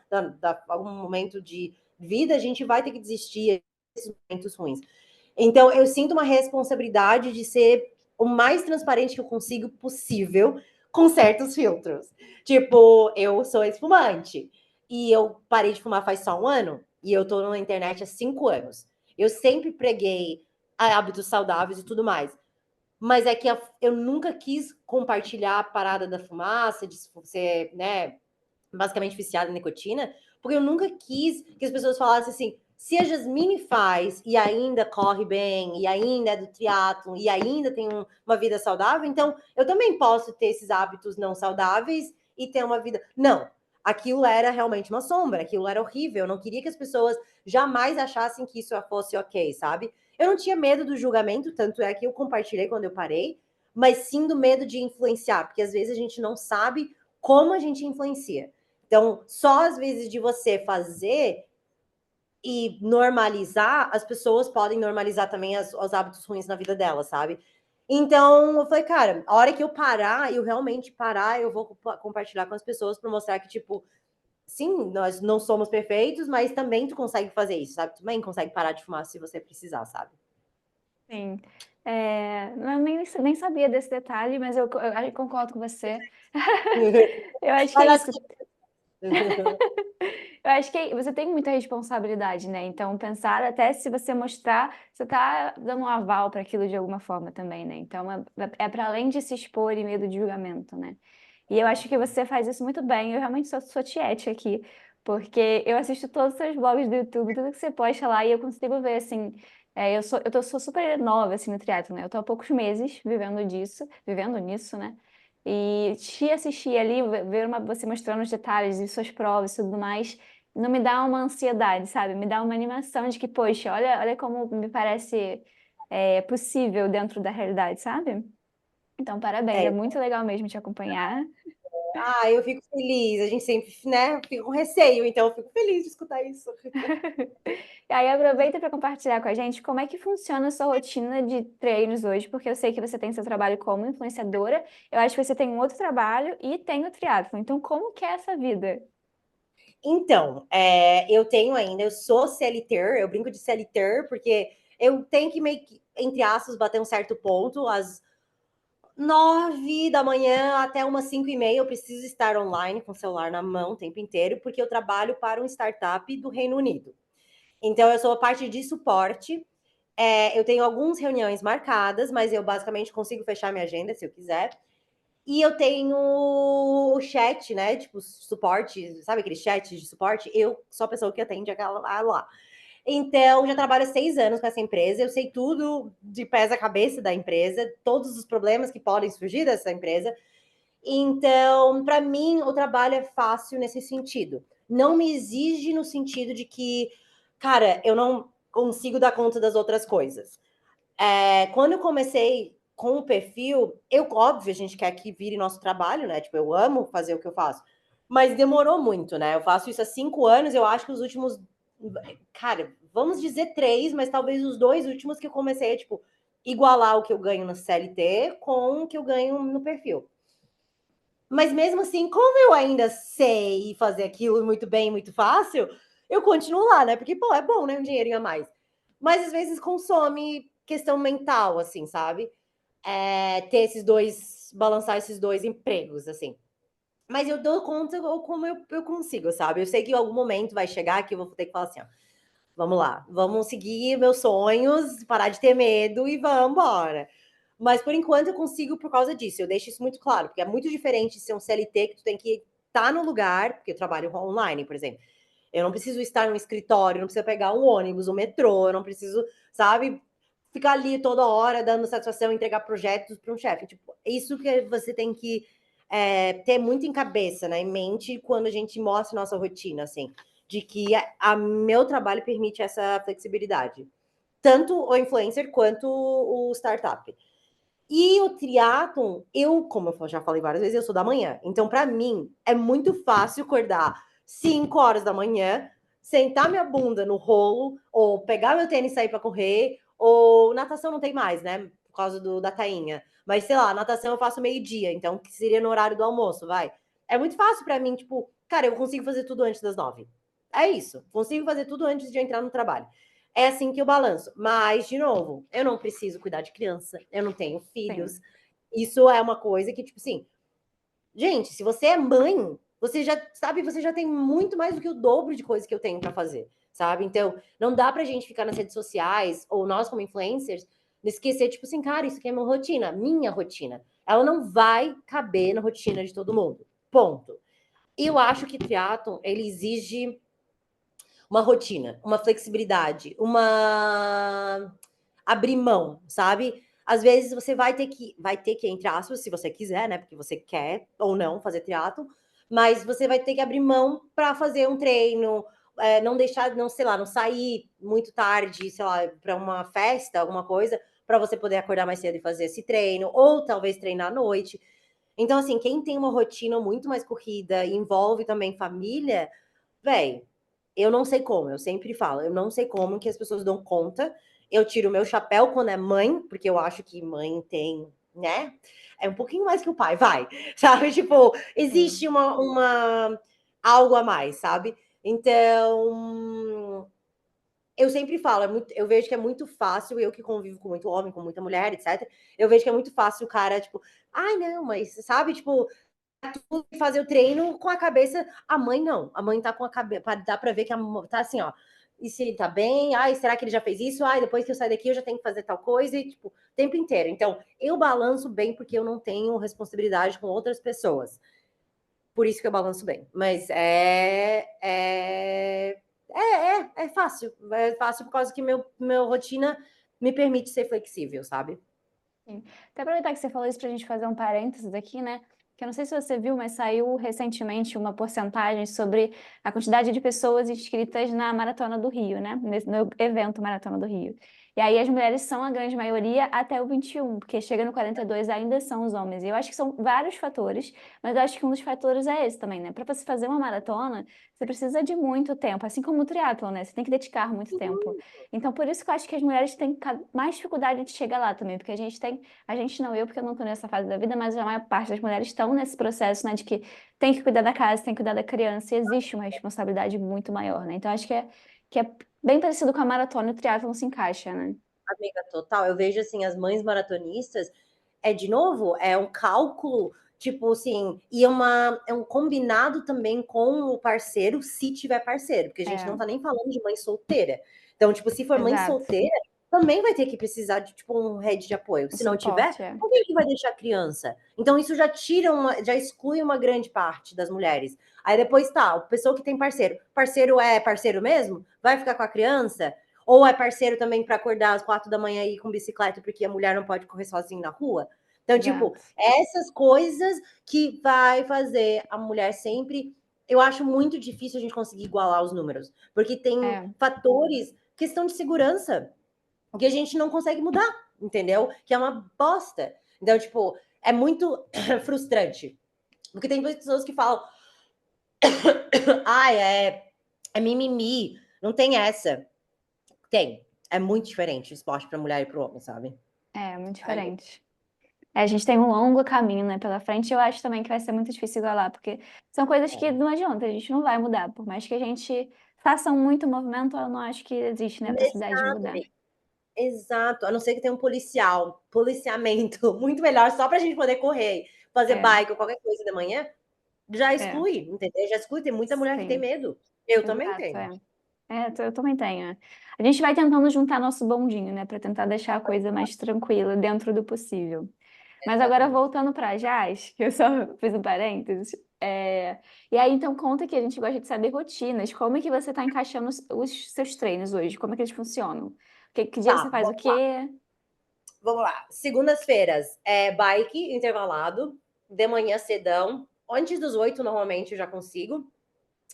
algum momento de vida, a gente vai ter que desistir desses momentos ruins. Então, eu sinto uma responsabilidade de ser o mais transparente que eu consigo possível com certos filtros. Tipo, eu sou esfumante e eu parei de fumar faz só um ano e eu tô na internet há 5 anos. Eu sempre preguei hábitos saudáveis e tudo mais. Mas é que eu nunca quis compartilhar a parada da fumaça, de ser, né, basicamente viciada em nicotina, porque eu nunca quis que as pessoas falassem assim, se a Jasmine faz e ainda corre bem, e ainda é do triatlon, e ainda tem uma vida saudável, então eu também posso ter esses hábitos não saudáveis e ter uma vida... Não, aquilo era realmente uma sombra, aquilo era horrível, eu não queria que as pessoas jamais achassem que isso fosse ok, sabe? Eu não tinha medo do julgamento, tanto é que eu compartilhei quando eu parei, mas sim do medo de influenciar, porque às vezes a gente não sabe como a gente influencia. Então, só às vezes de você fazer e normalizar, as pessoas podem normalizar também os hábitos ruins na vida delas, sabe? Então, eu falei, cara, a hora que eu parar, eu realmente parar, eu vou compartilhar com as pessoas para mostrar que, tipo, sim, nós não somos perfeitos, mas também tu consegue fazer isso, sabe? Tu também consegue parar de fumar se você precisar, sabe? Sim. Eu nem sabia desse detalhe, mas eu concordo com você. Eu acho que é isso. Eu acho que você tem muita responsabilidade, né? Então, pensar até se você mostrar, você tá dando um aval para aquilo de alguma forma também, né? Então, é para além de se expor e medo de julgamento, né? E eu acho que você faz isso muito bem. Eu realmente sou sua tiete aqui, porque eu assisto todos os seus blogs do YouTube, tudo que você posta lá, e eu consigo ver, assim, sou super nova, assim, no triatlo, né? Eu tô há poucos meses vivendo nisso, né? E te assistir ali, ver você mostrando os detalhes e suas provas e tudo mais, não me dá uma ansiedade, sabe? Me dá uma animação de que, poxa, olha como me parece possível dentro da realidade, sabe? Então, parabéns, é É, muito legal mesmo te acompanhar. eu fico feliz. A gente sempre, né, fica com receio, então eu fico feliz de escutar isso. E aí, aproveita para compartilhar com a gente como é que funciona a sua rotina de treinos hoje, porque eu sei que você tem seu trabalho como influenciadora, eu acho que você tem um outro trabalho e tem o triatlo. Então, como que é essa vida? Então, eu tenho ainda, eu sou CLT, eu brinco de CLT, porque eu tenho que meio que, entre aspas, bater um certo ponto, às 9 da manhã até umas 5h30, eu preciso estar online com o celular na mão o tempo inteiro, porque eu trabalho para um startup do Reino Unido. Então, eu sou a parte de suporte. Eu tenho algumas reuniões marcadas, mas eu basicamente consigo fechar minha agenda se eu quiser. E eu tenho o chat, né? Tipo, suporte, sabe aquele chat de suporte? Eu sou a pessoa que atende aquela lá. Então, já trabalho há 6 anos com essa empresa, eu sei tudo de pés à cabeça da empresa, todos os problemas que podem surgir dessa empresa. Então, para mim, o trabalho é fácil nesse sentido. Não me exige no sentido de que, cara, eu não consigo dar conta das outras coisas. Quando eu comecei com o perfil, óbvio, a gente quer que vire nosso trabalho, né? Tipo, eu amo fazer o que eu faço, mas demorou muito, né? Eu faço isso há 5 anos, eu acho que os últimos, cara, vamos dizer 3, mas talvez os 2 últimos que eu comecei a, tipo, igualar o que eu ganho no CLT com o que eu ganho no perfil. Mas mesmo assim, como eu ainda sei fazer aquilo muito bem, muito fácil, eu continuo lá, né? Porque, pô, é bom, né? Um dinheirinho a mais. Mas às vezes consome questão mental, assim, sabe? Ter esses dois, balançar esses dois empregos, assim. Mas eu dou conta como eu consigo, sabe? Eu sei que em algum momento vai chegar que eu vou ter que falar assim, ó, vamos lá, vamos seguir meus sonhos, parar de ter medo e vamos embora. Mas por enquanto eu consigo por causa disso, eu deixo isso muito claro, porque é muito diferente de ser um CLT que tu tem que estar no lugar, porque eu trabalho online, por exemplo. Eu não preciso estar no escritório, não preciso pegar um ônibus, um metrô, eu não preciso, sabe, ficar ali toda hora dando satisfação, entregar projetos para um chefe. Tipo, isso que você tem que ter muito em cabeça, né, em mente, quando a gente mostra nossa rotina, assim, de que a meu trabalho permite essa flexibilidade. Tanto o influencer quanto o startup. E o triatlon, como eu já falei várias vezes, eu sou da manhã. Então, para mim, é muito fácil acordar 5 horas da manhã, sentar minha bunda no rolo, ou pegar meu tênis e sair para correr, ou natação não tem mais, né? Por causa da tainha. Mas, sei lá, natação eu faço meio-dia, então que seria no horário do almoço, vai. É muito fácil para mim, tipo, cara, eu consigo fazer tudo antes das 9. É isso. Consigo fazer tudo antes de entrar no trabalho. É assim que eu balanço. Mas, de novo, eu não preciso cuidar de criança, eu não tenho filhos. Sim. Isso é uma coisa que, tipo assim, gente, se você é mãe, você já sabe, você já tem muito mais do que o dobro de coisas que eu tenho para fazer, sabe? Então, não dá pra gente ficar nas redes sociais, ou nós como influencers, esquecer, tipo assim, cara, isso aqui é minha rotina. Ela não vai caber na rotina de todo mundo. Ponto. E eu acho que triatlon, ele exige uma rotina, uma flexibilidade, uma abrir mão, sabe? Às vezes você vai ter que, entre aspas, se você quiser, né? Porque você quer ou não fazer triatlo, mas você vai ter que abrir mão para fazer um treino, não deixar, não, sei lá, não sair muito tarde, sei lá, para uma festa, alguma coisa, para você poder acordar mais cedo e fazer esse treino, ou talvez treinar à noite. Então, assim, quem tem uma rotina muito mais corrida e envolve também família, velho, eu não sei como, eu sempre falo, eu não sei como que as pessoas dão conta. Eu tiro o meu chapéu quando é mãe, porque eu acho que mãe tem, né? É um pouquinho mais que o pai, vai, sabe? Tipo, existe uma algo a mais, sabe? Então, eu sempre falo, eu vejo que é muito fácil, eu que convivo com muito homem, com muita mulher, etc. Eu vejo que é muito fácil o cara, tipo, ai, não, mas sabe, tipo, fazer o treino com a cabeça. A mãe não. A mãe tá com a cabeça. Dá pra ver que a mãe tá assim, ó. E se ele tá bem? Ai, será que ele já fez isso? Ai, depois que eu sair daqui eu já tenho que fazer tal coisa. E, tipo, o tempo inteiro. Então, eu balanço bem porque eu não tenho responsabilidade com outras pessoas. Por isso que eu balanço bem. Mas é fácil. É fácil por causa que meu rotina me permite ser flexível, sabe? Sim. Até aproveitar que você falou isso para a gente fazer um parênteses aqui, né? Que eu não sei se você viu, mas saiu recentemente uma porcentagem sobre a quantidade de pessoas inscritas na Maratona do Rio, né? No evento Maratona do Rio. E aí as mulheres são a grande maioria até o 21, porque chega no 42 ainda são os homens. E eu acho que são vários fatores, mas eu acho que um dos fatores é esse também, né? Para você fazer uma maratona, você precisa de muito tempo, assim como o triatlon, né? Você tem que dedicar muito tempo. Então, por isso que eu acho que as mulheres têm mais dificuldade de chegar lá também, porque a gente não, eu, porque eu não tô nessa fase da vida, mas a maior parte das mulheres estão nesse processo, né, de que tem que cuidar da casa, tem que cuidar da criança, e existe uma responsabilidade muito maior, né? Então, acho que é bem parecido com a maratona e o triatlon se encaixa, né? Amiga, total. Eu vejo assim, as mães maratonistas, de novo, é um cálculo, tipo assim, e é um combinado também com o parceiro, se tiver parceiro, porque a gente não É, tá nem falando de mãe solteira. Então, tipo, se for mãe exato. solteira, também vai ter que precisar de, tipo, um rede de apoio. O Se não tiver, suporte, é. como é que vai deixar a criança? Então, isso já exclui uma grande parte das mulheres. Aí depois tá, a pessoa que tem parceiro. Parceiro é parceiro mesmo? Vai ficar com a criança? Ou é parceiro também para acordar às 4 da manhã e ir com bicicleta, porque a mulher não pode correr sozinha na rua? Então, tipo, Exato. essas coisas que vai fazer a mulher sempre. Eu acho muito difícil a gente conseguir igualar os números, porque tem É, fatores, questão de segurança, que a gente não consegue mudar, entendeu? Que é uma bosta. Então, tipo, é muito frustrante. Porque tem pessoas que falam, ai, é mimimi, não tem essa. Tem. É muito diferente o esporte para mulher e para o homem, sabe? é muito diferente. É, a gente tem um longo caminho, né, pela frente. Eu acho também que vai ser muito difícil igualar, porque são coisas que não adianta, a gente não vai mudar. Por mais que a gente faça muito movimento, eu não acho que existe Exato, necessidade de mudar. amiga. Exato, a não ser que tenha um policiamento muito melhor só pra gente poder correr, fazer É, bike ou qualquer coisa de manhã, já é, exclui, entendeu? Já exclui, tem muita mulher que tem sim, medo. Eu também exato, tenho. é. Eu também tenho. A gente vai tentando juntar nosso bondinho, né, para tentar deixar a coisa mais tranquila dentro do possível. Mas agora Exatamente. voltando para Jazz, que eu só fiz um parênteses, e aí então conta que a gente gosta de saber rotinas, como é que você está encaixando os seus treinos hoje, como é que eles funcionam? Que dia você Tá, faz o quê? vamos lá. Segundas-feiras é bike intervalado, de manhã cedão. Antes dos 8, normalmente, eu já consigo.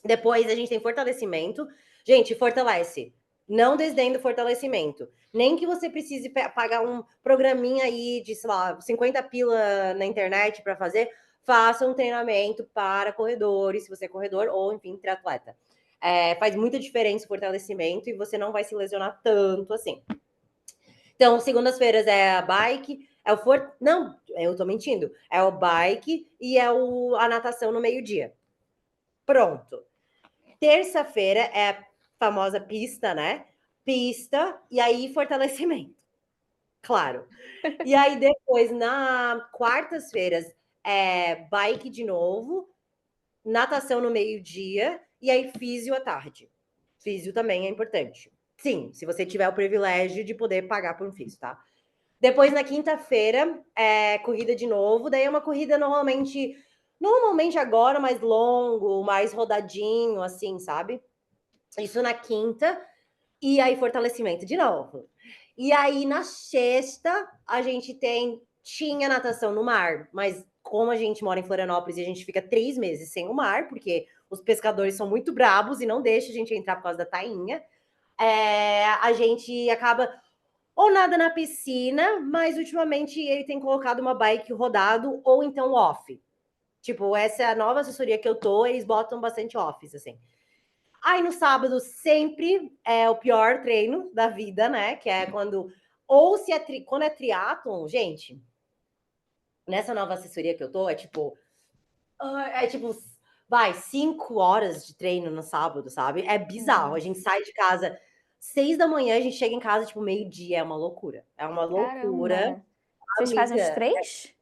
Depois a gente tem fortalecimento. Gente, fortalece. Não desdém do fortalecimento. Nem que você precise pagar um programinha aí de, sei lá, 50 pila na internet para fazer. Faça um treinamento para corredores, se você é corredor ou, enfim, triatleta. Faz muita diferença o fortalecimento e você não vai se lesionar tanto assim. Então, segundas-feiras é a bike, Não, eu tô mentindo. É o bike e a natação no meio-dia. Pronto. Terça-feira é a famosa pista, né? Pista e aí fortalecimento. Claro. E aí depois, na quartas-feiras, é bike de novo, natação no meio-dia e aí físio à tarde. Físio também é importante. Sim, se você tiver o privilégio de poder pagar por um físio, tá? Depois, na quinta-feira, é corrida de novo. Daí é uma corrida normalmente agora mais longo, mais rodadinho, assim, sabe? Isso na quinta. E aí, fortalecimento de novo. E aí, na sexta, a gente tinha natação no mar, mas como a gente mora em Florianópolis e a gente fica 3 meses sem o mar, porque os pescadores são muito brabos e não deixam a gente entrar por causa da tainha, a gente acaba ou nada na piscina, mas ultimamente ele tem colocado uma bike rodado ou então off. Tipo, essa é a nova assessoria que eu tô, eles botam bastante offs, assim. Aí no sábado sempre é o pior treino da vida, né? Que é quando. Ou se é quando é triatlon, gente, nessa nova assessoria que eu tô, vai, 5 horas de treino no sábado, sabe? É bizarro. A gente sai de casa 6 da manhã, a gente chega em casa, tipo, meio-dia. É uma loucura. É uma loucura, Caramba! Vocês fazem os amiga. 3?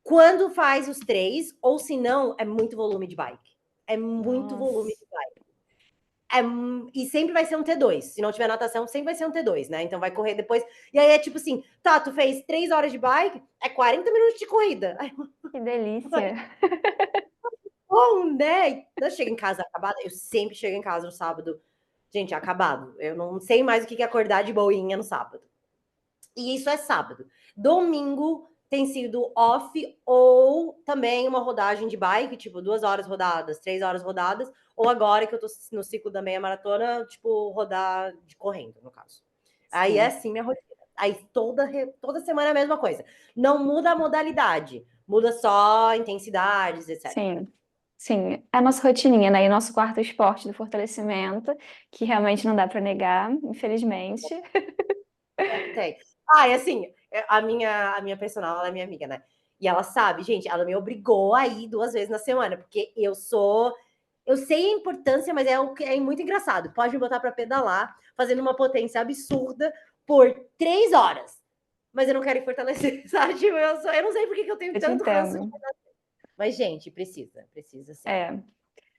Quando faz os 3, ou se não, é muito volume de bike. É muito volume Nossa, de bike. E sempre vai ser um T2. Se não tiver natação, sempre vai ser um T2, né? Então vai correr depois. E aí é tipo assim, tá, tu fez 3 horas de bike, é 40 minutos de corrida. Ai, que delícia! bom, né? Eu chego em casa acabada, eu sempre chego em casa no sábado, gente, acabado. Eu não sei mais o que é acordar de boinha no sábado. E isso é sábado. Domingo tem sido off ou também uma rodagem de bike, tipo 2 horas rodadas, 3 horas rodadas, ou agora que eu tô no ciclo da meia maratona, tipo rodar de correndo, no caso. Aí é Sim, assim minha rotina. Aí toda semana é a mesma coisa. Não muda a modalidade, muda só intensidades, etc. sim. Sim, é a nossa rotininha, né? E nosso quarto esporte do fortalecimento, que realmente não dá para negar, infelizmente. Tem. Ah, e assim, a minha personal, ela é minha amiga, né? E ela sabe, gente, ela me obrigou a ir 2 vezes na semana, porque eu sei a importância, mas é muito engraçado. Pode me botar para pedalar, fazendo uma potência absurda por 3 horas. Mas eu não quero ir fortalecer, sabe? Tipo, eu não sei por que eu tenho Eu te tanto ranço de. entendo. Mas, gente, precisa sim. É,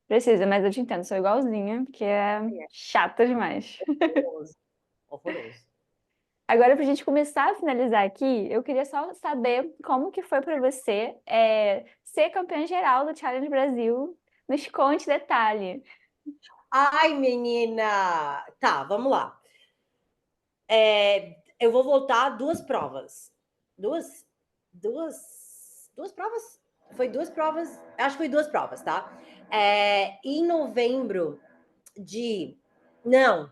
precisa, mas eu te entendo, sou igualzinha, que é É chata demais. horroroso, horroroso. Agora, para a gente começar a finalizar aqui, eu queria só saber como que foi para você ser campeã geral do Challenge Brasil. Nos conte detalhe. Ai, menina! Tá, vamos lá. Eu vou voltar 2 provas. Duas? Duas provas? Foi 2 provas? Acho que foi 2 provas, tá? Em novembro de. Não,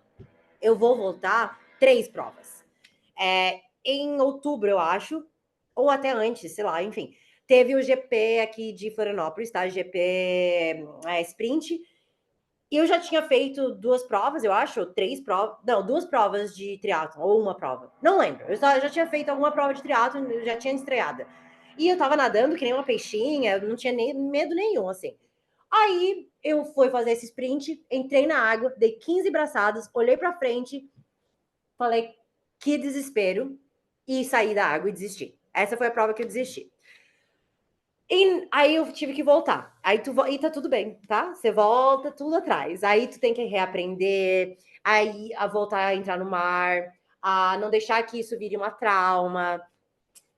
eu vou voltar 3 provas. Em outubro, eu acho, ou até antes, sei lá, enfim. Teve o GP aqui de Florianópolis, tá? GP Sprint. E eu já tinha feito 2 provas, eu acho, 3 provas. Não, 2 provas de triatlon, ou uma prova. Não lembro. Eu já tinha feito alguma prova de triatlon, já tinha estreada. E eu tava nadando que nem uma peixinha, não tinha nem medo nenhum, assim. Aí eu fui fazer esse sprint, entrei na água, dei 15 braçadas, olhei pra frente, Falei, que desespero. E saí da água e desisti. Essa foi a prova que eu desisti. E aí eu tive que voltar. E tá tudo bem, tá? Você volta tudo atrás. Aí tu tem que reaprender, aí a voltar a entrar no mar, a não deixar que isso vire uma trauma,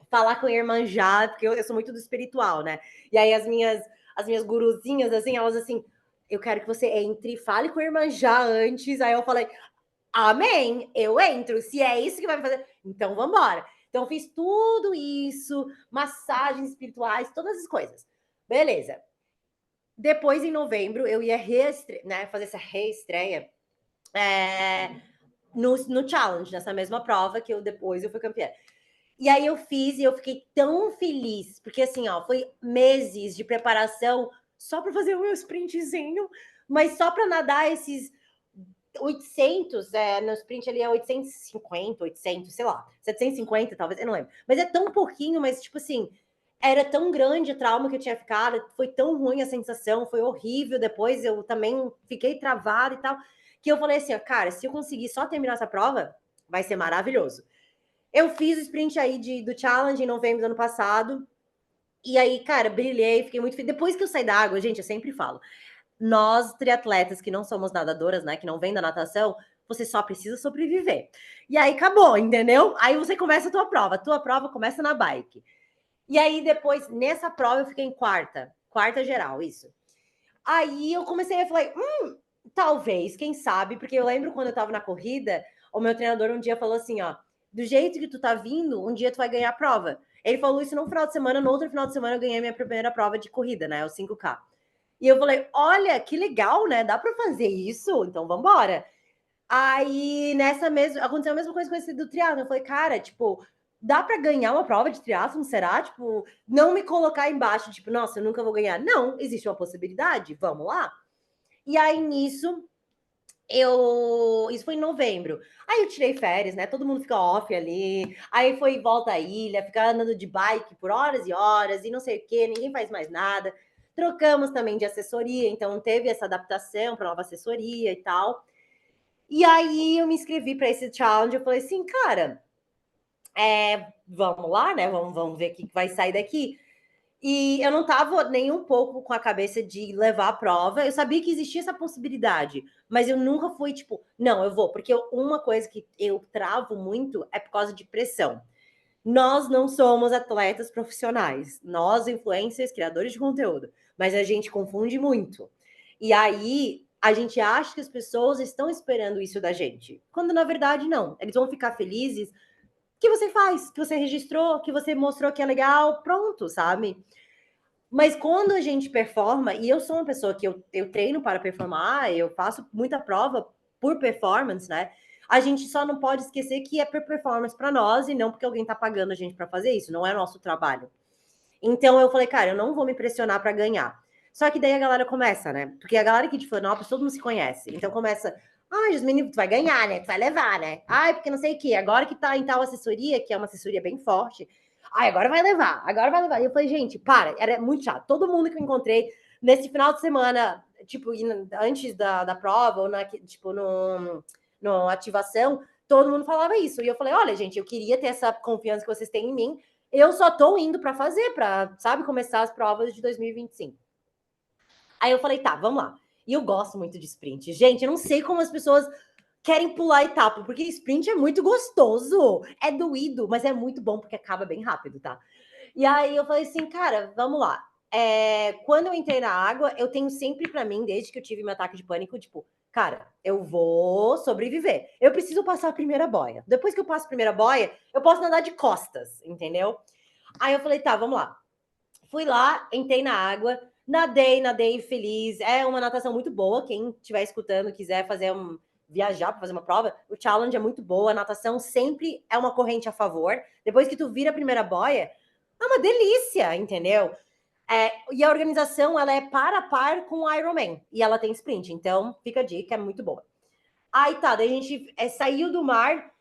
falar com a Iemanjá, porque eu sou muito do espiritual, né? E aí as minhas guruzinhas, assim, elas assim, eu quero que você entre, fale com a Iemanjá antes. Aí eu falei, amém, eu entro. Se é isso que vai me fazer, então vamos embora. Então, fiz tudo isso, massagens espirituais, todas as coisas. Beleza. Depois, em novembro, eu ia fazer essa reestreia no Challenge, nessa mesma prova que depois eu fui campeã. E aí eu fiz e eu fiquei tão feliz, porque assim, ó, foi meses de preparação só para fazer o meu sprintzinho, mas só para nadar esses 800, no sprint ali é 850, 800, sei lá, 750 talvez, eu não lembro. Mas é tão pouquinho, mas tipo assim, era tão grande o trauma que eu tinha ficado, foi tão ruim a sensação, foi horrível. Depois eu também fiquei travada e tal, que eu falei assim, ó, cara, se eu conseguir só terminar essa prova, vai ser maravilhoso. Eu fiz o sprint aí do Challenge em novembro do ano passado, e aí, cara, brilhei, fiquei muito feliz. Depois que eu saí da água, gente, eu sempre falo, nós, triatletas que não somos nadadoras, né, que não vêm da natação, você só precisa sobreviver. E aí acabou, entendeu? Aí você começa a tua prova começa na bike. E aí depois, nessa prova, eu fiquei em quarta geral, isso. Aí eu comecei a falar, talvez, quem sabe, porque eu lembro quando eu tava na corrida, o meu treinador um dia falou assim, ó, do jeito que tu tá vindo, um dia tu vai ganhar a prova. Ele falou isso num final de semana, no outro final de semana eu ganhei minha primeira prova de corrida, né, o 5K. E eu falei, olha, que legal, né? Dá para fazer isso? Então vamos embora. Aí, aconteceu a mesma coisa com esse do triatlon. Eu falei, cara, tipo, dá para ganhar uma prova de triatlon, será? Tipo, não me colocar embaixo, tipo, nossa, eu nunca vou ganhar. Não, existe uma possibilidade, vamos lá. E aí, nisso, isso foi em novembro. Aí eu tirei férias, né? Todo mundo fica off ali. Aí foi volta à ilha, ficar andando de bike por horas e horas, e não sei o quê, ninguém faz mais nada. Trocamos também de assessoria, então teve essa adaptação para nova assessoria e tal. E aí eu me inscrevi para esse challenge, eu falei assim, cara, vamos lá, né? Vamos ver o que vai sair daqui. E eu não estava nem um pouco com a cabeça de levar a prova. Eu sabia que existia essa possibilidade, mas eu nunca fui tipo, não, eu vou, porque uma coisa que eu travo muito é por causa de pressão. Nós não somos atletas profissionais, nós influencers, criadores de conteúdo, mas a gente confunde muito. E aí a gente acha que as pessoas estão esperando isso da gente, quando na verdade não. Eles vão ficar felizes que você faz, que você registrou, que você mostrou que é legal, pronto, sabe? Mas quando a gente performa, e eu sou uma pessoa que eu treino para performar, eu faço muita prova por performance, né? A gente só não pode esquecer que é por performance para nós e não porque alguém tá pagando a gente para fazer isso, não é nosso trabalho. Então eu falei, cara, eu não vou me pressionar para ganhar. Só que daí a galera começa, né? Porque a galera aqui de Florianópolis, todo mundo se conhece. Então começa, Jasmine, tu vai ganhar, né? Tu vai levar, né? Porque não sei o quê. Agora que tá em tal assessoria, que é uma assessoria bem forte, agora vai levar, agora vai levar. E eu falei, gente, era muito chato. Todo mundo que eu encontrei nesse final de semana, tipo, antes da prova, ou no ativação, todo mundo falava isso. E eu falei, olha, gente, eu queria ter essa confiança que vocês têm em mim. Eu só tô indo para fazer, para, sabe, começar as provas de 2025. Aí eu falei, tá, vamos lá. E eu gosto muito de sprint. Gente, eu não sei como as pessoas querem pular etapa, porque sprint é muito gostoso. É doído, mas é muito bom porque acaba bem rápido, tá? E aí eu falei assim, cara, vamos lá. Quando eu entrei na água, eu tenho sempre para mim, desde que eu tive meu ataque de pânico, tipo, cara, eu vou sobreviver. Eu preciso passar a primeira boia. Depois que eu passo a primeira boia, eu posso nadar de costas, entendeu? Aí eu falei, tá, vamos lá. Fui lá, entrei na água, nadei feliz. É uma natação muito boa. Quem estiver escutando, quiser viajar para fazer uma prova, o challenge é muito boa. A natação sempre é uma corrente a favor. Depois que tu vira a primeira boia, é uma delícia, entendeu? E a organização, ela é par a par com o Ironman. E ela tem sprint, então fica a dica, é muito boa. Aí tá, daí a gente saiu do mar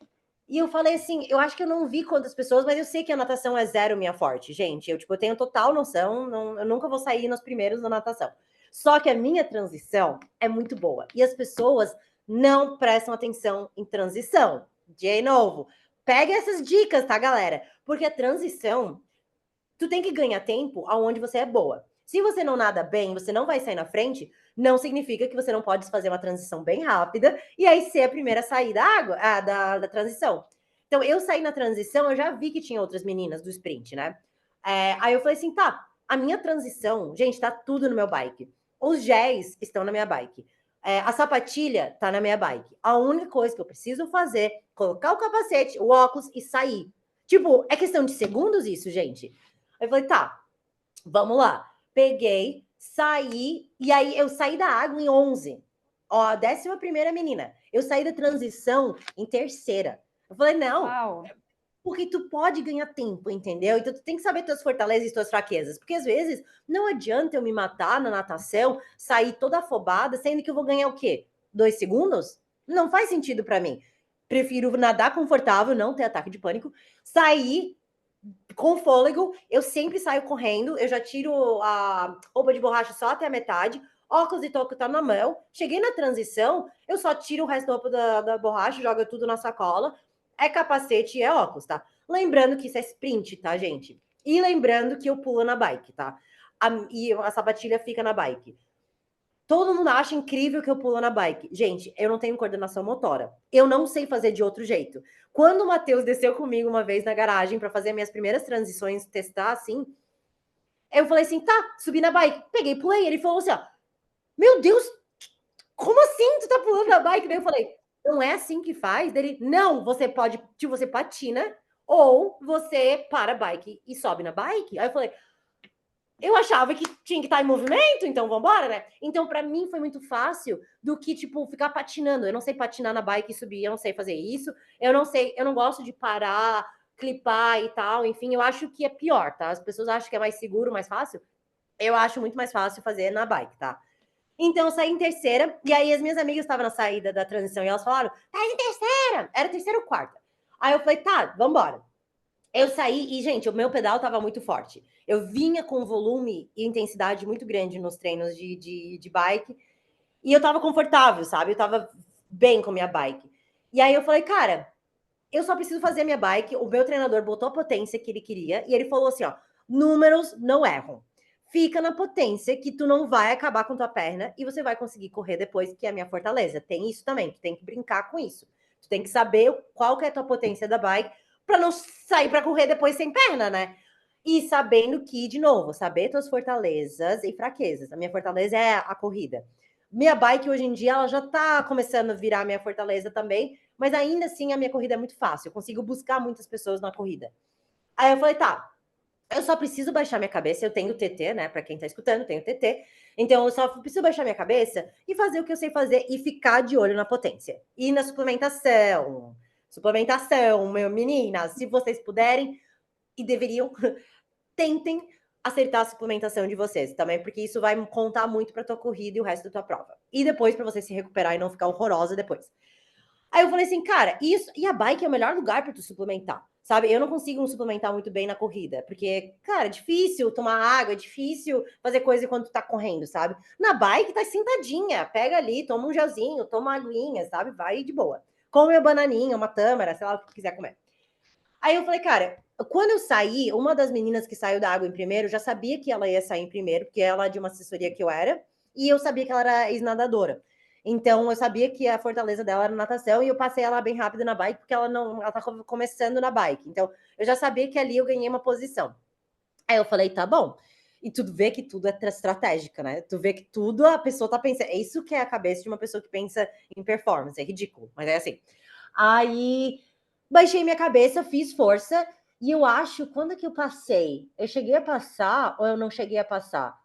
e eu falei assim, eu acho que eu não vi quantas pessoas, mas eu sei que a natação é zero minha forte, gente. Eu tenho total noção, eu nunca vou sair nos primeiros na natação. Só que a minha transição é muito boa. E as pessoas não prestam atenção em transição. de novo, pega essas dicas, tá, galera? Porque a transição, tu tem que ganhar tempo aonde você é boa. Se você não nada bem, você não vai sair na frente, não significa que você não pode fazer uma transição bem rápida e aí ser a primeira a sair da água, da transição. Então, eu saí na transição, eu já vi que tinha outras meninas do sprint, né? Aí eu falei assim, tá, a minha transição, gente, tá tudo no meu bike. Os géis estão na minha bike. A sapatilha tá na minha bike. A única coisa que eu preciso fazer, colocar o capacete, o óculos e sair. Tipo, é questão de segundos isso, gente. Aí eu falei, tá, vamos lá. Peguei, saí, e aí eu saí da água em 11. Ó, a 11ª menina. Eu saí da transição em terceira. Eu falei, não, Uau. porque tu pode ganhar tempo, entendeu? Então tu tem que saber tuas fortalezas e tuas fraquezas. Porque às vezes não adianta eu me matar na natação, sair toda afobada, sendo que eu vou ganhar o quê? 2 segundos? Não faz sentido para mim. Prefiro nadar confortável, não ter ataque de pânico, sair com fôlego, eu sempre saio correndo, eu já tiro a roupa de borracha só até a metade, óculos e toco tá na mão. Cheguei na transição, eu só tiro o resto da roupa da borracha, jogo tudo na sacola. É capacete e é óculos, tá? Lembrando que isso é sprint, tá, gente? E lembrando que eu pulo na bike, tá? E a sapatilha fica na bike. Todo mundo acha incrível que eu pulo na bike. Gente, eu não tenho coordenação motora. Eu não sei fazer de outro jeito. Quando o Matheus desceu comigo uma vez na garagem para fazer minhas primeiras transições, testar assim, eu falei assim, tá, subi na bike. Peguei, pulei. Ele falou assim, ó, meu Deus, como assim tu tá pulando na bike? Daí eu falei, não é assim que faz? Dele, não, você pode, tipo, você patina ou você para a bike e sobe na bike. Aí eu falei, eu achava que tinha que estar em movimento, então vambora, né? Então, para mim, foi muito fácil do que, tipo, ficar patinando. Eu não sei patinar na bike e subir, eu não sei fazer isso. Eu não sei, eu não gosto de parar, clipar e tal. Enfim, eu acho que é pior, tá? As pessoas acham que é mais seguro, mais fácil. Eu acho muito mais fácil fazer na bike, tá? Então, eu saí em terceira, e aí as minhas amigas estavam na saída da transição e elas falaram, tá em terceira! Era terceira ou quarta. Aí eu falei, tá, vambora. Eu saí e, gente, o meu pedal tava muito forte. Eu vinha com volume e intensidade muito grande nos treinos de bike e eu tava confortável, sabe? Eu tava bem com a minha bike. E aí eu falei, cara, eu só preciso fazer a minha bike. O meu treinador botou a potência que ele queria e ele falou assim, ó, números não erram. Fica na potência que tu não vai acabar com tua perna e você vai conseguir correr depois, que é a minha fortaleza. Tem isso também, tu tem que brincar com isso. Tu tem que saber qual que é a tua potência da bike para não sair para correr depois sem perna, né? E sabendo que, de novo, saber tuas fortalezas e fraquezas. A minha fortaleza é a corrida. Minha bike hoje em dia ela já tá começando a virar minha fortaleza também, mas ainda assim a minha corrida é muito fácil. Eu consigo buscar muitas pessoas na corrida. Aí eu falei, tá, eu só preciso baixar minha cabeça. Eu tenho TT, né? Para quem tá escutando, tenho TT. Então eu só preciso baixar minha cabeça e fazer o que eu sei fazer e ficar de olho na potência. E na suplementação. Suplementação, meu meninas, se vocês puderem e deveriam, tentem acertar a suplementação de vocês também, porque isso vai contar muito para tua corrida e o resto da tua prova. E depois para você se recuperar e não ficar horrorosa depois. Aí eu falei assim, cara, isso e a bike é o melhor lugar para tu suplementar, sabe? Eu não consigo suplementar muito bem na corrida, porque, cara, é difícil tomar água, é difícil fazer coisa enquanto tu tá correndo, sabe? Na bike tá sentadinha, pega ali, toma um gelzinho, toma uma aguinha, sabe? Vai de boa. Come uma bananinha, uma tâmara, sei lá o que tu quiser comer. Aí eu falei, cara, quando eu saí, uma das meninas que saiu da água em primeiro, já sabia que ela ia sair em primeiro, porque ela é de uma assessoria que eu era, e eu sabia que ela era ex-nadadora. Então, eu sabia que a fortaleza dela era natação e eu passei ela bem rápido na bike, porque ela tá começando na bike. Então, eu já sabia que ali eu ganhei uma posição. Aí eu falei, tá bom. E tu vê que tudo é estratégica, né? Tu vê que tudo a pessoa tá pensando. É isso que é a cabeça de uma pessoa que pensa em performance. É ridículo, mas é assim. Aí, baixei minha cabeça, fiz força. E eu acho, quando que eu passei? Eu cheguei a passar ou eu não cheguei a passar?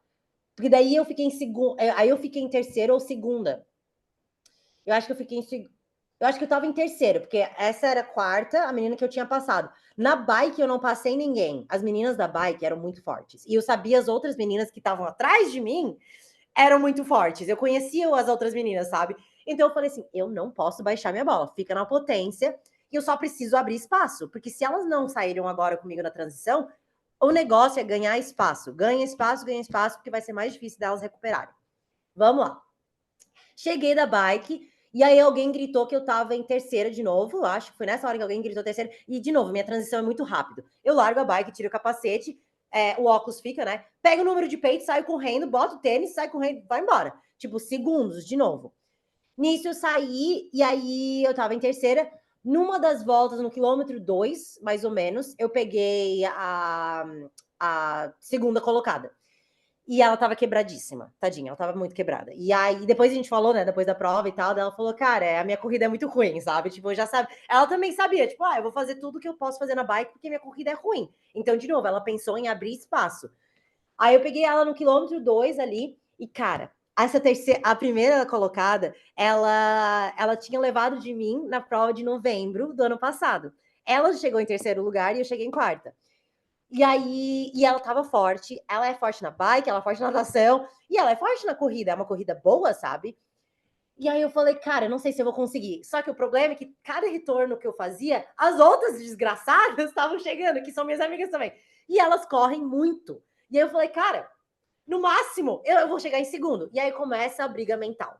Porque daí eu fiquei em segundo. Aí eu fiquei em terceira ou segunda. Eu acho que eu fiquei em eu acho que eu tava em terceiro, porque essa era a quarta, a menina que eu tinha passado. Na bike eu não passei ninguém. As meninas da bike eram muito fortes. E eu sabia as outras meninas que estavam atrás de mim eram muito fortes. Eu conhecia as outras meninas, sabe? Então eu falei assim, eu não posso baixar minha bola. Fica na potência e eu só preciso abrir espaço. Porque se elas não saíram agora comigo na transição, o negócio é ganhar espaço. Ganha espaço, porque vai ser mais difícil delas recuperarem. Vamos lá. Cheguei da bike E aí alguém gritou que eu tava em terceira de novo, eu acho que foi nessa hora que alguém gritou terceira. E, de novo, minha transição é muito rápido. Eu largo a bike, tiro o capacete, o óculos fica, né? Pego o número de peito, saio correndo, boto o tênis, saio correndo, vai embora. Tipo, segundos, de novo. Nisso eu saí, e aí eu tava em terceira. Numa das voltas, no quilômetro 2, mais ou menos, eu peguei a segunda colocada. E ela tava quebradíssima, tadinha, ela tava muito quebrada. E aí, depois a gente falou, né, depois da prova e tal, ela falou, cara, a minha corrida é muito ruim, sabe? Tipo, eu já sabe. Ela também sabia, tipo, eu vou fazer tudo que eu posso fazer na bike porque minha corrida é ruim. Então, de novo, ela pensou em abrir espaço. Aí eu peguei ela no quilômetro 2 ali, e, cara, a primeira colocada, ela tinha levado de mim na prova de novembro do ano passado. Ela chegou em terceiro lugar e eu cheguei em quarta. E aí, ela tava forte, ela é forte na bike, ela é forte na natação, e ela é forte na corrida, é uma corrida boa, sabe? E aí eu falei, cara, eu não sei se eu vou conseguir. Só que o problema é que cada retorno que eu fazia, as outras desgraçadas estavam chegando, que são minhas amigas também. E elas correm muito. E aí eu falei, cara, no máximo, eu vou chegar em segundo. E aí começa a briga mental.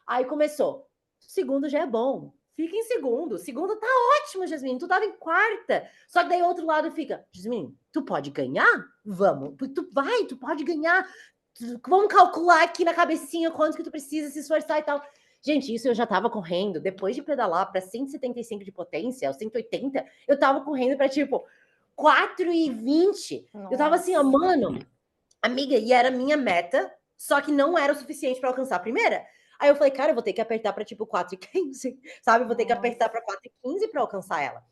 Aí começou. Segundo já é bom. Fica em segundo. Segundo tá ótimo, Jasmine. Tu tava em quarta. Só que daí o outro lado fica, Jasmine, tu pode ganhar? Vamos. Tu pode ganhar. Vamos calcular aqui na cabecinha quanto que tu precisa se esforçar e tal. Gente, isso eu já tava correndo. Depois de pedalar para 175 de potência, aos 180, eu tava correndo para tipo 4,20. Eu tava assim, ó, mano, amiga, e era minha meta, só que não era o suficiente para alcançar a primeira. Aí eu falei, cara, eu vou ter que apertar para tipo 4,15, sabe? Vou ter que apertar para 4,15 para alcançar ela.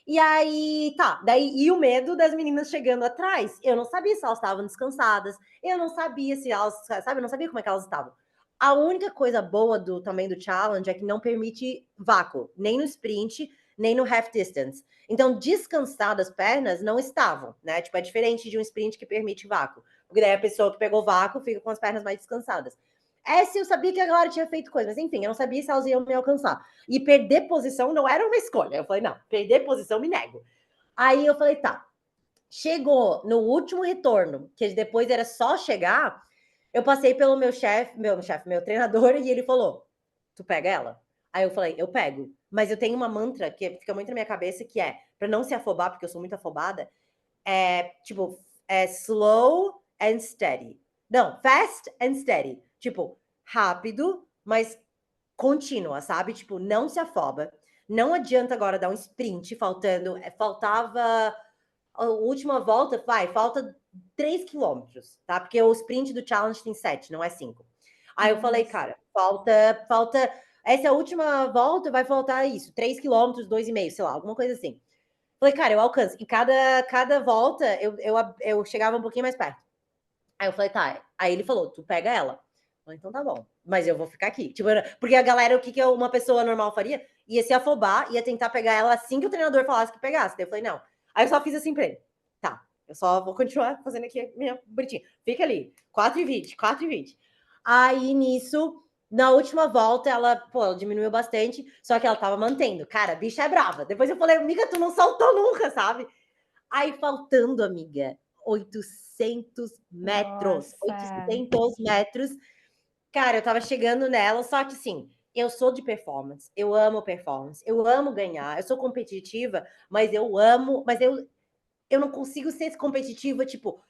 E aí, tá, daí, e o medo das meninas chegando atrás, eu não sabia se elas estavam descansadas, eu não sabia se elas, sabe, eu não sabia como é que elas estavam. A única coisa boa também do challenge é que não permite vácuo, nem no sprint, nem no half distance. Então, descansar das pernas não estavam, né? Tipo, é diferente de um sprint que permite vácuo. Porque daí a pessoa que pegou vácuo fica com as pernas mais descansadas. Essa eu sabia que a galera tinha feito coisa, mas enfim, eu não sabia se elas iam me alcançar. E perder posição não era uma escolha. Eu falei, não, perder posição me nego. Aí eu falei, tá. Chegou no último retorno, que depois era só chegar, eu passei pelo meu treinador, e ele falou, tu pega ela? Aí eu falei, eu pego. Mas eu tenho uma mantra que fica muito na minha cabeça, que é, pra não se afobar, porque eu sou muito afobada, tipo, slow and steady. Não, fast and steady. Tipo, rápido, mas contínua, sabe? Tipo, não se afoba. Não adianta agora dar um sprint, faltava a última volta, falta 3 quilômetros, tá? Porque o sprint do challenge tem 7, não é 5. Aí eu falei, cara, falta essa última volta vai faltar isso, 3 quilômetros, 2,5, sei lá, alguma coisa assim. Falei, cara, eu alcanço. E cada volta eu chegava um pouquinho mais perto. Aí eu falei, tá. Aí ele falou, tu pega ela. Eu falei, então tá bom. Mas eu vou ficar aqui. Tipo, porque a galera, o que uma pessoa normal faria? Ia se afobar, ia tentar pegar ela assim que o treinador falasse que pegasse. Daí eu falei, não. Aí eu só fiz assim pra ele. Tá, eu só vou continuar fazendo aqui minha bonitinha. Fica ali. 4,20, 4,20. Aí nisso, na última volta, ela diminuiu bastante, só que ela tava mantendo. Cara, a bicha é brava. Depois eu falei, amiga, tu não saltou nunca, sabe? Aí faltando, amiga, 800 metros. Nossa. 800 metros. Cara, eu tava chegando nela, só que sim, eu sou de performance, eu amo ganhar, eu sou competitiva, mas eu não consigo ser competitiva, tipo,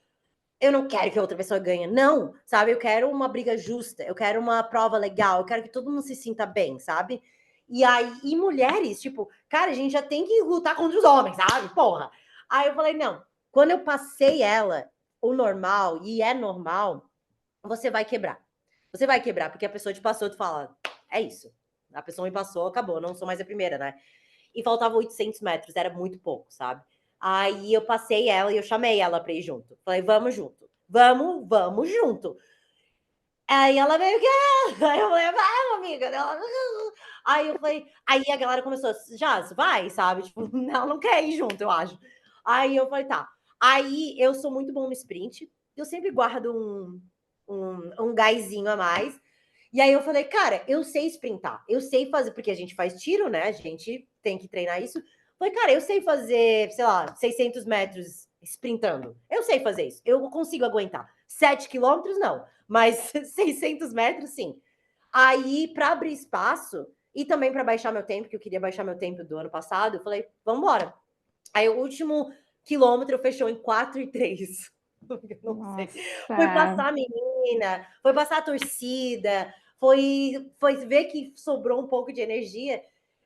eu não quero que a outra pessoa ganhe, não, sabe? Eu quero uma briga justa, eu quero uma prova legal, eu quero que todo mundo se sinta bem, sabe? E aí, e mulheres, tipo, cara, a gente já tem que lutar contra os homens, sabe? Porra. Aí eu falei, não, quando eu passei ela, o normal, e é normal, você vai quebrar. Você vai quebrar, porque a pessoa te passou, tu fala, é isso. A pessoa me passou, acabou, não sou mais a primeira, né? E faltava 800 metros, era muito pouco, sabe? Aí eu passei ela e eu chamei ela pra ir junto. Falei, vamos junto. Vamos junto. Aí ela meio que. Aí eu falei, vai, amiga. Aí eu falei. Aí a galera começou, já, vai, sabe? Tipo, ela não quer ir junto, eu acho. Aí eu falei, tá. Aí eu sou muito bom no sprint. Eu sempre guardo um gásinho a mais. E aí eu falei, cara, eu sei sprintar. Eu sei fazer, porque a gente faz tiro, né? A gente tem que treinar isso. Falei, cara, eu sei fazer, sei lá, 600 metros sprintando. Eu sei fazer isso. Eu consigo aguentar. 7 quilômetros, não. Mas 600 metros, sim. Aí, para abrir espaço, E também para baixar meu tempo, que eu queria baixar meu tempo do ano passado, eu falei, vamos embora. Aí o último quilômetro fechou em 4:03. Não sei. Foi Nossa. passar a menina, foi passar a torcida, foi ver que sobrou um pouco de energia.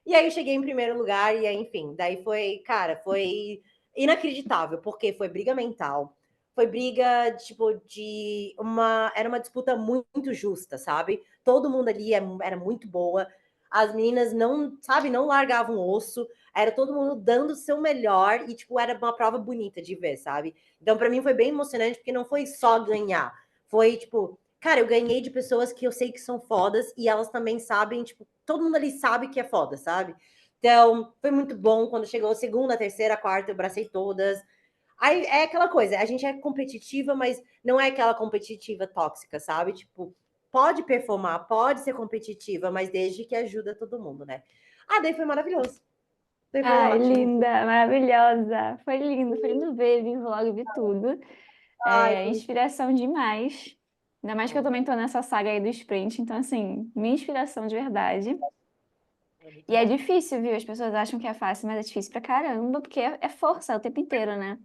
E aí eu cheguei em primeiro lugar, e aí, enfim, daí foi, cara, foi inacreditável, porque foi briga mental. Foi briga, tipo, de uma. Era uma disputa muito justa, sabe? Todo mundo ali era muito boa. As meninas não, sabe, não largavam o osso. Era todo mundo dando o seu melhor e, tipo, era uma prova bonita de ver, sabe? Então, para mim, foi bem emocionante, porque não foi só ganhar. Foi, tipo, cara, eu ganhei de pessoas que eu sei que são fodas e elas também sabem, tipo, todo mundo ali sabe que é foda, sabe? Então, foi muito bom. Quando chegou a segunda, a terceira, a quarta, eu abracei todas. Aí é aquela coisa, a gente é competitiva, mas não é aquela competitiva tóxica, sabe? Tipo, pode performar, pode ser competitiva, mas desde que ajuda todo mundo, né? Ah, daí foi maravilhoso. Daí foi Ai, ótimo. linda, maravilhosa. Foi lindo ver, vi vlog, vi tudo. Ai, É inspiração demais. Ainda mais que eu também tô nessa saga aí do sprint, então assim, minha inspiração de verdade. é muito E é bom. difícil, viu? As pessoas acham que é fácil, mas é difícil pra caramba, porque é força o tempo inteiro, né?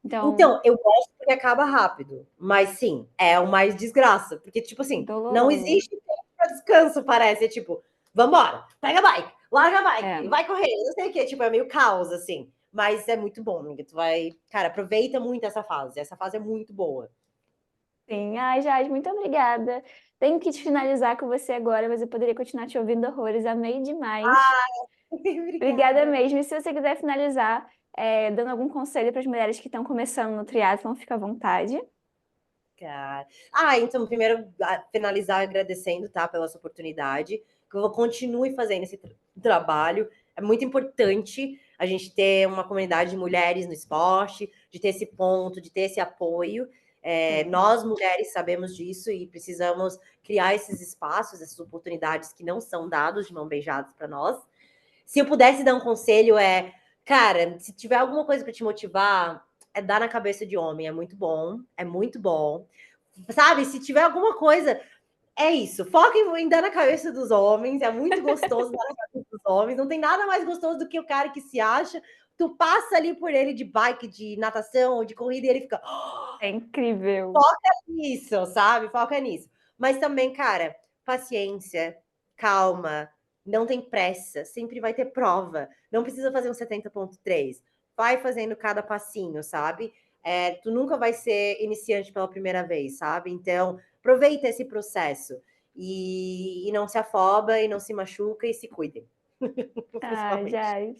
Então, Então, eu gosto porque acaba rápido, mas sim, é o mais desgraça, porque, tipo assim, não doloroso. existe tempo para descanso, parece, é tipo, vambora, pega a bike, larga a bike, É. vai correr, não sei o que, tipo, é meio caos, assim, mas é muito bom, amiga, tu vai, cara, aproveita muito essa fase é muito boa. Sim. Ai, Jade, muito obrigada. Tenho que te finalizar com você agora, mas eu poderia continuar te ouvindo horrores. Amei demais. Obrigada Obrigada. mesmo. E se você quiser finalizar, dando algum conselho para as mulheres que estão começando no triatlon, fica à vontade. Cara. Ah, então, primeiro, finalizar agradecendo, tá, pela sua oportunidade. Que eu continue fazendo esse trabalho. É muito importante a gente ter uma comunidade de mulheres no esporte, de ter esse ponto, de ter esse apoio. Sim. Nós, mulheres, sabemos disso e precisamos criar esses espaços, essas oportunidades que não são dados de mão beijadas para nós. Se eu pudesse dar um conselho, cara, se tiver alguma coisa para te motivar, é dar na cabeça de homem, é muito bom, é muito bom. Sabe, se tiver alguma coisa, é isso. Foca em dar na cabeça dos homens, é muito gostoso dar na cabeça dos homens. Não tem nada mais gostoso do que o cara que se acha. Tu passa ali por ele de bike, de natação ou de corrida e ele fica. É incrível. Foca nisso, sabe? Foca nisso. Mas também, cara, paciência, calma, não tem pressa, sempre vai ter prova. Não precisa fazer um 70,3. Vai fazendo cada passinho, sabe? Tu nunca vai ser iniciante pela primeira vez, sabe? Então, aproveita esse processo e não se afoba e não se machuca e se cuidem, Ah, principalmente. Jade.